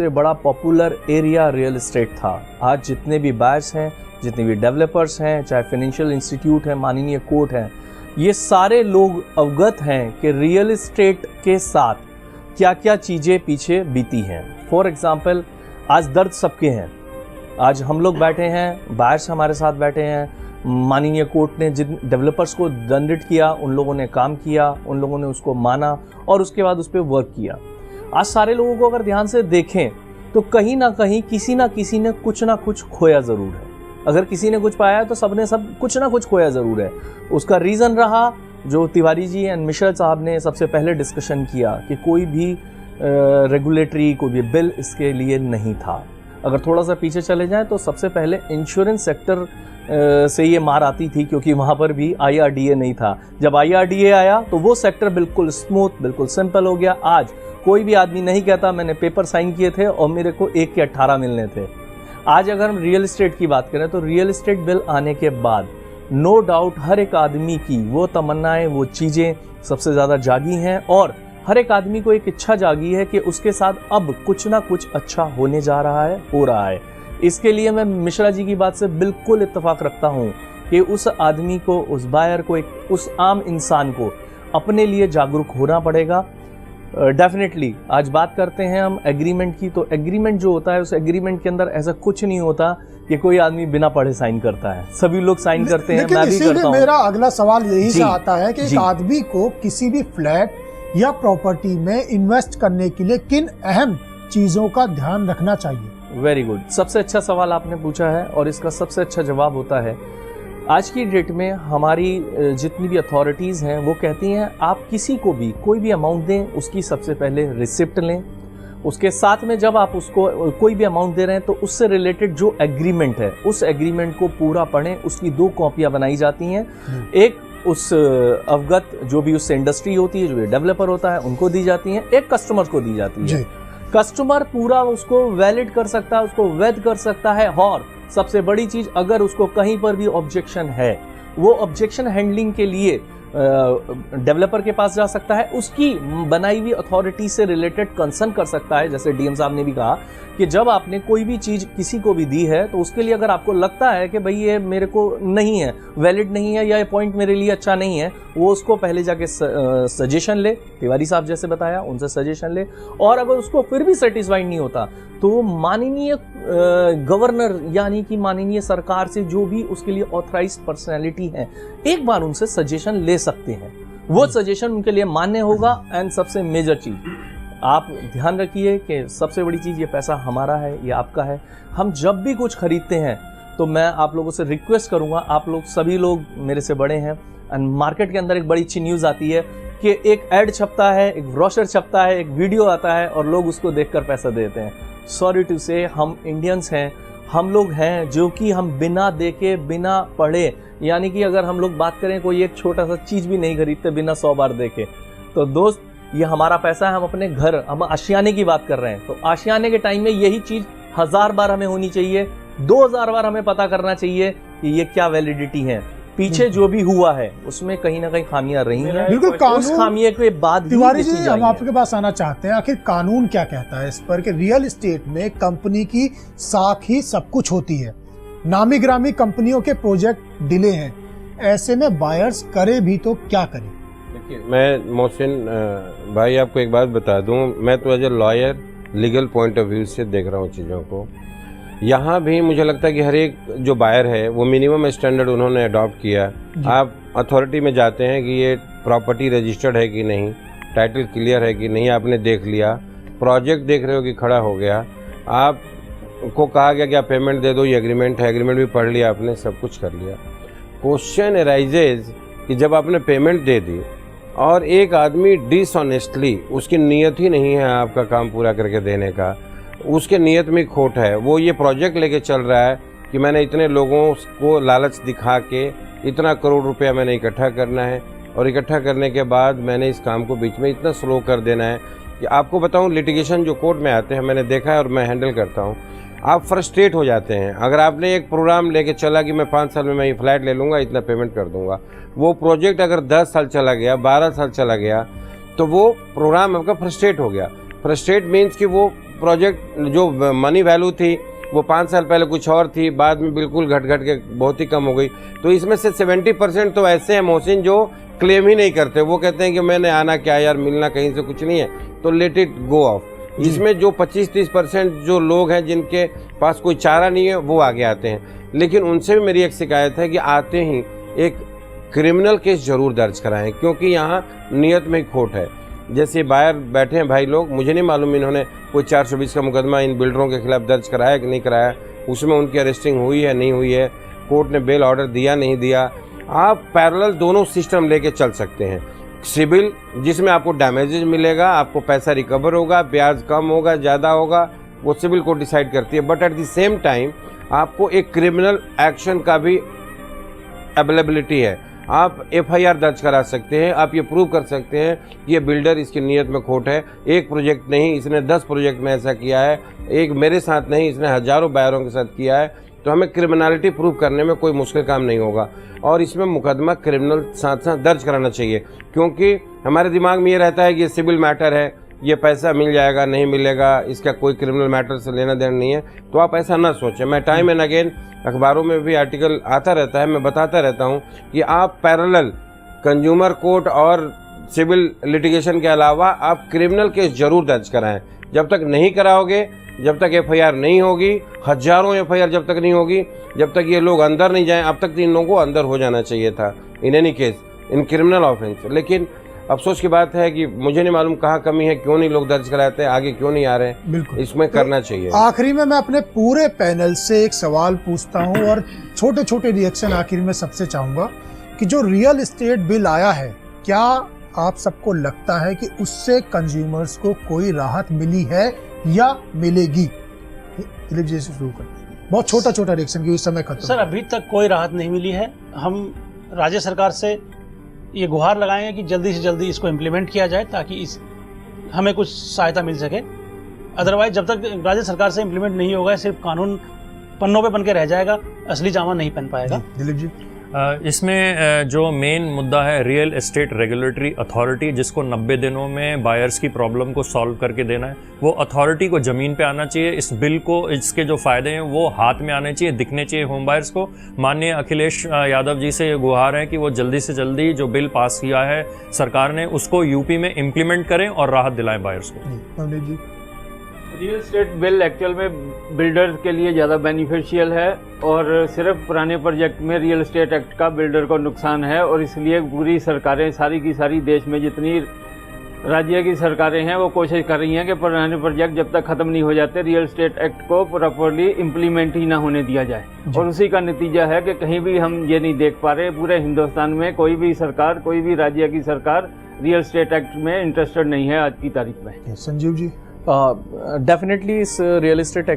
बड़ा पॉपुलर एरिया रियल एस्टेट था। आज जितने भी बायर्स हैं, जितने भी डेवलपर्स हैं, चाहे फाइनेंशियल इंस्टीट्यूट हैं, माननीय कोर्ट हैं, ये सारे लोग अवगत हैं कि रियल एस्टेट के साथ क्या क्या चीज़ें पीछे बीती हैं। फॉर एग्जांपल, आज दर्द सबके हैं। आज हम लोग बैठे हैं, बायर्स हमारे साथ बैठे हैं, माननीय कोर्ट ने जिन डेवलपर्स को दंडित किया, उन लोगों ने काम किया, उन लोगों ने उसको माना और उसके बाद उस पर वर्क किया। आज सारे लोगों को अगर ध्यान से देखें तो कहीं ना कहीं किसी ने कुछ ना कुछ खोया ज़रूर है। अगर किसी ने कुछ पाया तो सबने कुछ ना कुछ खोया ज़रूर है। उसका रीज़न रहा जो तिवारी जी एंड मिशेल साहब ने सबसे पहले डिस्कशन किया कि कोई भी रेगुलेटरी, कोई भी बिल इसके लिए नहीं था। अगर थोड़ा सा पीछे चले जाएं तो सबसे पहले इंश्योरेंस सेक्टर से ये मार आती थी, क्योंकि वहाँ पर भी IRDA नहीं था। जब IRDA आया तो वो सेक्टर बिल्कुल स्मूथ, बिल्कुल सिंपल हो गया। आज कोई भी आदमी नहीं कहता मैंने पेपर साइन किए थे और मेरे को 1 के 18 मिलने थे। आज अगर हम रियल एस्टेट की बात करें तो रियल एस्टेट बिल आने के बाद नो डाउट हर एक आदमी की वो तमन्नाएं, वो चीज़ें सबसे ज़्यादा जागी हैं, और हर एक आदमी को एक इच्छा जागी है कि उसके साथ अब कुछ ना कुछ अच्छा होने जा रहा है, हो रहा है। इसके लिए मैं मिश्रा जी की बात से बिल्कुल इत्तेफाक रखता हूँ कि उस आदमी को, उस बायर को, उस आम इंसान को अपने लिए जागरूक होना पड़ेगा। डेफिनेटली आज बात करते हैं हम एग्रीमेंट की, तो एग्रीमेंट जो होता है उस एग्रीमेंट के अंदर ऐसा कुछ नहीं होता कि कोई आदमी बिना पढ़े साइन करता है। सभी लोग साइन करते हैं, मैं भी करता हूं। मेरा अगला सवाल यही से आता है कि एक आदमी को किसी भी फ्लैट या प्रॉपर्टी में इन्वेस्ट करने के लिए किन अहम चीज़ों का ध्यान रखना चाहिए? वेरी गुड, सबसे अच्छा सवाल आपने पूछा है और इसका सबसे अच्छा जवाब होता है आज की डेट में हमारी जितनी भी अथॉरिटीज़ हैं वो कहती हैं आप किसी को भी कोई भी अमाउंट दें उसकी सबसे पहले रिसिप्ट लें, उसके साथ में जब आप उसको कोई भी अमाउंट दे रहे हैं तो उससे रिलेटेड जो एग्रीमेंट है उस एग्रीमेंट को पूरा पढ़ें। उसकी 2 कॉपियां बनाई जाती हैं, एक उस अवगत जो भी उससे इंडस्ट्री होती है, जो भी डेवलपर होता है उनको दी जाती हैं, एक कस्टमर को दी जाती है। कस्टमर पूरा उसको वैलिड कर सकता है, उसको वैध कर सकता है और सबसे बड़ी चीज अगर उसको कहीं पर भी ऑब्जेक्शन है वो ऑब्जेक्शन हैंडलिंग के लिए डेवलपर के पास जा सकता है, उसकी बनाई हुई अथॉरिटी से रिलेटेड कंसर्न कर सकता है। जैसे डीएम साहब ने भी कहा कि जब आपने कोई भी चीज किसी को भी दी है तो उसके लिए अगर आपको लगता है कि भाई ये मेरे को नहीं है, वैलिड नहीं है या ये पॉइंट मेरे लिए अच्छा नहीं है, वो उसको पहले जाके सजेशन ले, तिवारी साहब जैसे बताया उनसे सजेशन ले, और अगर उसको फिर भी सेटिस्फाइड नहीं होता तो माननीय गवर्नर यानी कि माननीय सरकार से जो भी उसके लिए ऑथराइज्ड पर्सनैलिटी है एक बार उनसे सजेशन ले सकते हैं, वो सजेशन उनके लिए मान्य होगा। एंड सबसे मेजर चीज आप ध्यान रखिए कि सबसे बड़ी चीज ये पैसा हमारा है, ये आपका है। हम जब भी कुछ खरीदते हैं तो मैं आप लोगों से रिक्वेस्ट करूंगा, आप लोग सभी लोग मेरे से बड़े हैं, एंड मार्केट के अंदर एक बड़ी अच्छी न्यूज आती है कि एक एड छपता है, एक ब्रोशर छपता है, एक वीडियो आता है और लोग उसको देखकर पैसा देते हैं। सॉरी टू से हम इंडियंस हैं, हम लोग हैं जो कि हम बिना देखे बिना पढ़े, यानी कि अगर हम लोग बात करें कोई एक छोटा सा चीज भी नहीं खरीदते बिना 100 बार देखे। तो दोस्त ये हमारा पैसा है, हम अपने घर, हम आशियाने की बात कर रहे हैं, तो आशियाने के टाइम में यही चीज 1000 बार हमें होनी चाहिए, 2000 बार हमें पता करना चाहिए कि ये क्या वैलिडिटी है, पीछे जो भी हुआ है उसमें कहीं ना कहीं खामियां रही हैं। बिल्कुल, उस खामियों के बाद तिवारी जी हम आपके पास आना चाहते हैं, आखिर कानून क्या कहता है इस पर कि रियल एस्टेट में कंपनी की साख ही सब कुछ होती है, नामी ग्रामी कंपनियों के प्रोजेक्ट डिले हैं, ऐसे में बायर्स करे भी तो क्या करें? देखिए मैं मोहसिन भाई आपको एक बात बता दूं, मैं तो as a lawyer legal point of view से देख रहा हूं चीज़ों को। यहाँ भी मुझे लगता है कि हर एक जो बायर है वो मिनिमम स्टैंडर्ड उन्होंने अडॉप्ट किया। आप अथॉरिटी में जाते हैं कि ये प्रॉपर्टी रजिस्टर्ड है कि नहीं, टाइटल क्लियर है कि नहीं, आपने देख लिया, प्रोजेक्ट देख रहे हो कि खड़ा हो गया, आपको कहा गया कि आप पेमेंट दे दो, ये एग्रीमेंट है, एग्रीमेंट भी पढ़ लिया आपने, सब कुछ कर लिया। क्वेश्चन अराइजेज कि जब आपने पेमेंट दे दी और एक आदमी डिसऑनेस्टली, उसकी नीयत ही नहीं है आपका काम पूरा करके देने का, उसके नीयत में खोट है, वो ये प्रोजेक्ट लेके चल रहा है कि मैंने इतने लोगों को लालच दिखा के इतना करोड़ रुपया मैंने इकट्ठा करना है और इकट्ठा करने के बाद मैंने इस काम को बीच में इतना स्लो कर देना है कि आपको बताऊं लिटिगेशन जो कोर्ट में आते हैं मैंने देखा है और मैं हैंडल करता हूं, आप फ्रस्ट्रेट हो जाते हैं। अगर आपने एक प्रोग्राम लेके चला कि मैं 5 साल में मैं ये फ्लैट ले लूँगा, इतना पेमेंट कर दूँगा, वो प्रोजेक्ट अगर 10 साल चला गया, 12 साल चला गया, तो वो प्रोग्राम आपका फ्रस्ट्रेट हो गया। फ्रस्ट्रेट मीन्स कि वो प्रोजेक्ट जो मनी वैल्यू थी वो 5 साल पहले कुछ और थी, बाद में बिल्कुल घट के बहुत ही कम हो गई। तो इसमें से 70% तो ऐसे हैं मोहसिन जो क्लेम ही नहीं करते, वो कहते हैं कि मैंने आना क्या यार, मिलना कहीं से कुछ नहीं है, तो लेट इट गो ऑफ। इसमें जो 25-30% जो लोग हैं जिनके पास कोई चारा नहीं है वो आगे आते हैं, लेकिन उनसे भी मेरी एक शिकायत है कि आते ही एक क्रिमिनल केस जरूर दर्ज कराएं, क्योंकि यहाँ नियत में खोट है। जैसे बाहर बैठे हैं भाई लोग, मुझे नहीं मालूम इन्होंने कोई 420 का मुकदमा इन बिल्डरों के खिलाफ दर्ज कराया कि नहीं कराया, उसमें उनकी अरेस्टिंग हुई है नहीं हुई है, कोर्ट ने बेल ऑर्डर दिया नहीं दिया। आप पैरेलल दोनों सिस्टम लेके चल सकते हैं। सिविल जिसमें आपको डैमेजेज मिलेगा, आपको पैसा रिकवर होगा, ब्याज कम होगा ज़्यादा होगा, वो सिविल कोर्ट डिसाइड करती है, but at the same time आपको एक क्रिमिनल एक्शन का भी अवेलेबिलिटी है। आप FIR दर्ज करा सकते हैं, आप ये प्रूव कर सकते हैं कि ये बिल्डर इसकी नीयत में खोट है, एक प्रोजेक्ट नहीं इसने 10 प्रोजेक्ट में ऐसा किया है, एक मेरे साथ नहीं इसने हज़ारों बायरों के साथ किया है, तो हमें क्रिमिनलिटी प्रूव करने में कोई मुश्किल काम नहीं होगा। और इसमें मुकदमा क्रिमिनल साथ साथ दर्ज कराना चाहिए, क्योंकि हमारे दिमाग में ये रहता है कि ये सिविल मैटर है, ये पैसा मिल जाएगा नहीं मिलेगा, इसका कोई क्रिमिनल मैटर से लेना देना नहीं है, तो आप ऐसा ना सोचें। मैं टाइम एंड अगेन अखबारों में भी आर्टिकल आता रहता है, मैं बताता रहता हूँ कि आप पैरेलल कंज्यूमर कोर्ट और सिविल लिटिगेशन के अलावा आप क्रिमिनल केस जरूर दर्ज कराएं। जब तक नहीं कराओगे, जब तक FIR नहीं होगी, हजारों FIR जब तक नहीं होगी, जब तक ये लोग अंदर नहीं जाएं, अब तक तो इन लोगों को अंदर हो जाना चाहिए था in any case in criminal offence. लेकिन अफसोस की बात है कि मुझे नहीं मालूम कहाँ कमी है, क्यों नहीं लोग दर्ज कराते हैं, आगे क्यों नहीं आ रहे हैं। बिल्कुल इसमें करना चाहिए। आखिरी में मैं अपने पूरे पैनल से एक सवाल पूछता हूं और छोटे छोटे रिएक्शन आखिर में सबसे चाहूंगा कि जो रियल एस्टेट बिल आया है, क्या आप सबको लगता है कि उससे कंज्यूमर्स को कोई राहत मिली है या मिलेगी? दिलीप जी से शुरू करते हैं, बहुत छोटा छोटा रिएक्शन क्योंकि समय खत्म। सर, अभी तक कोई राहत नहीं मिली है। हम राज्य सरकार से ये गुहार लगाएंगे कि जल्दी से जल्दी इसको इम्प्लीमेंट किया जाए ताकि हमें कुछ सहायता मिल सके। अदरवाइज जब तक राज्य सरकार से इम्प्लीमेंट नहीं होगा, सिर्फ कानून पन्नों पे बन के रह जाएगा, असली जामा नहीं पहन पाएगा। दिलीप जी, इसमें जो मेन मुद्दा है रियल एस्टेट रेगुलेटरी अथॉरिटी, जिसको 90 दिनों में बायर्स की प्रॉब्लम को सॉल्व करके देना है, वो अथॉरिटी को ज़मीन पे आना चाहिए। इस बिल को, इसके जो फ़ायदे हैं वो हाथ में आने चाहिए, दिखने चाहिए होम बायर्स को। माननीय अखिलेश यादव जी से ये गुहार है कि वो जल्दी से जल्दी जो बिल पास किया है सरकार ने, उसको यूपी में इम्प्लीमेंट करें और राहत दिलाएं बायर्स को। पंडित जी, रियल एस्टेट बिल एक्चुअल में बिल्डर के लिए ज़्यादा बेनिफिशियल है और सिर्फ पुराने प्रोजेक्ट में रियल एस्टेट एक्ट का बिल्डर को नुकसान है, और इसलिए पूरी सरकारें, सारी की सारी देश में जितनी राज्य की सरकारें हैं वो कोशिश कर रही हैं कि पुराने प्रोजेक्ट जब तक ख़त्म नहीं हो जाते रियल एस्टेट एक्ट को प्रॉपरली इम्प्लीमेंट ही ना होने दिया जाए। और उसी का नतीजा है कि कहीं भी हम ये नहीं देख पा रहे पूरे हिंदुस्तान में कोई भी सरकार, कोई भी राज्य की सरकार रियल एस्टेट एक्ट में इंटरेस्टेड नहीं है आज की तारीख में। संजीव जी, डेफिनेटली इस रियल एस्टेट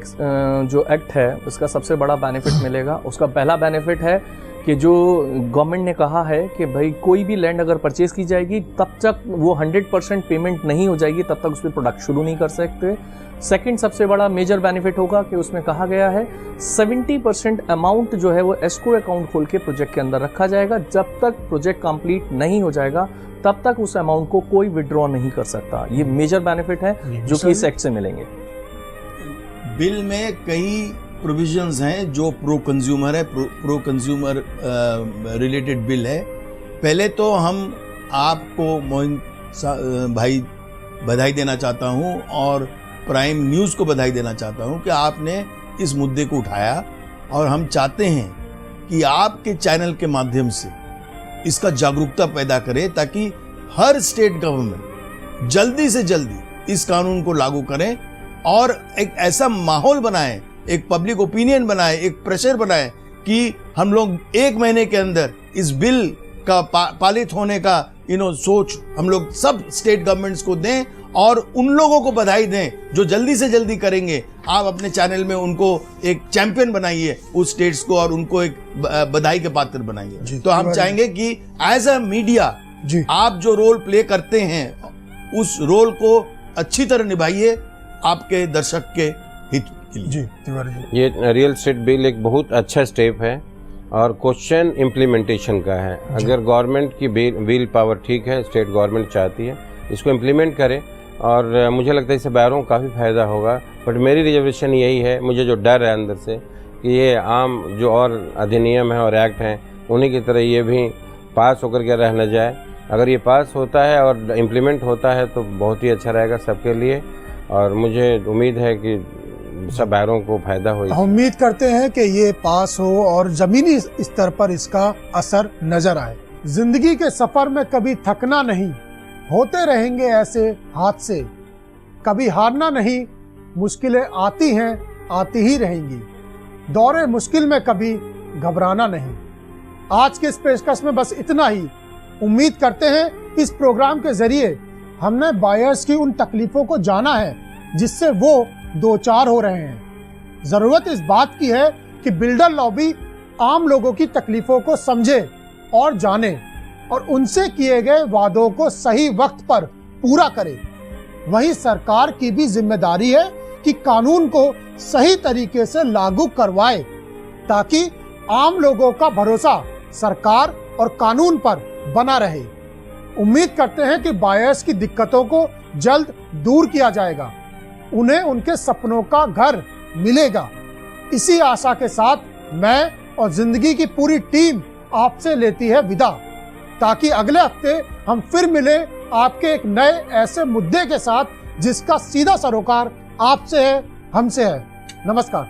जो एक्ट है उसका सबसे बड़ा बेनिफिट मिलेगा। उसका पहला बेनिफिट है कि जो गवर्नमेंट ने कहा है कि भाई कोई भी लैंड अगर परचेज की जाएगी तब तक वो 100% पेमेंट नहीं हो जाएगी, तब तक उस पर प्रोडक्ट शुरू नहीं कर सकते। सेकंड सबसे बड़ा मेजर बेनिफिट होगा कि उसमें कहा गया है 70% अमाउंट जो है वो एस्क्रो अकाउंट खोल के प्रोजेक्ट के अंदर रखा जाएगा। जब तक प्रोजेक्ट कंप्लीट नहीं हो जाएगा तब तक उस अमाउंट को कोई विड्रॉ नहीं कर सकता। ये मेजर बेनिफिट है जो कि इस एक्ट से मिलेंगे। बिल में कई प्रोविजंस हैं जो प्रो कंज्यूमर है, प्रो कंज्यूमर रिलेटेड बिल है। पहले तो हम आपको मोइन भाई बधाई देना चाहता हूं और प्राइम न्यूज़ को बधाई देना चाहता हूं कि आपने इस मुद्दे को उठाया, और हम चाहते हैं कि आपके चैनल के माध्यम से इसका जागरूकता पैदा करें ताकि हर स्टेट गवर्नमेंट जल्दी से जल्दी इस कानून को लागू करें और एक ऐसा माहौल बनाएं, एक पब्लिक ओपिनियन बनाएं, एक प्रेशर बनाएं कि हम लोग 1 महीने के अंदर इस बिल का पालित होने का सोच हम लोग सब स्टेट गवर्नमेंट्स को दें और उन लोगों को बधाई दें जो जल्दी से जल्दी करेंगे। आप अपने चैनल में उनको एक चैंपियन बनाइए उस स्टेट्स को और उनको एक बधाई के पात्र बनाइए। तो हम चाहेंगे कि एज अ मीडिया आप जो रोल प्ले करते हैं उस रोल को अच्छी तरह निभाइए आपके दर्शक के हित के लिए। ये रियल एस्टेट बिल एक बहुत अच्छा स्टेप है और क्वेश्चन इम्प्लीमेंटेशन का है। अगर गवर्नमेंट की बिल पावर ठीक है, स्टेट गवर्नमेंट चाहती है इसको इम्प्लीमेंट करें, और मुझे लगता है इससे बायरों को काफ़ी फ़ायदा होगा। बट मेरी रिजर्वेशन यही है, मुझे जो डर है अंदर से कि ये आम जो और अधिनियम है और एक्ट हैं उन्हीं की तरह ये भी पास होकर के रह न जाए। अगर ये पास होता है और इम्प्लीमेंट होता है तो बहुत ही अच्छा रहेगा सबके लिए, और मुझे उम्मीद है कि सब बायरों को फायदा हो। हम उम्मीद करते हैं कि ये पास हो और जमीनी स्तर पर इसका असर नजर आए। जिंदगी के सफर में कभी थकना नहीं, होते रहेंगे ऐसे हादसे, कभी हारना नहीं, मुश्किलें आती हैं आती ही रहेंगी, दौरे मुश्किल में कभी घबराना नहीं। आज के इस पेशकश में बस इतना ही। उम्मीद करते हैं इस प्रोग्राम के जरिए हमने बायर्स की उन तकलीफों को जाना है जिससे वो दो चार हो रहे हैं। जरूरत इस बात की है कि बिल्डर लॉबी आम लोगों की तकलीफों को समझे और जाने और उनसे किए गए वादों को सही वक्त पर पूरा करे। वहीं सरकार की भी जिम्मेदारी है कि कानून को सही तरीके से लागू करवाए ताकि आम लोगों का भरोसा सरकार और कानून पर बना रहे। उम्मीद करते हैं कि बायर्स की दिक्कतों को जल्द दूर किया जाएगा, उन्हें उनके सपनों का घर मिलेगा। इसी आशा के साथ मैं और जिंदगी की पूरी टीम आपसे लेती है विदा, ताकि अगले हफ्ते हम फिर मिले आपके एक नए ऐसे मुद्दे के साथ जिसका सीधा सरोकार आपसे है, हमसे है। नमस्कार।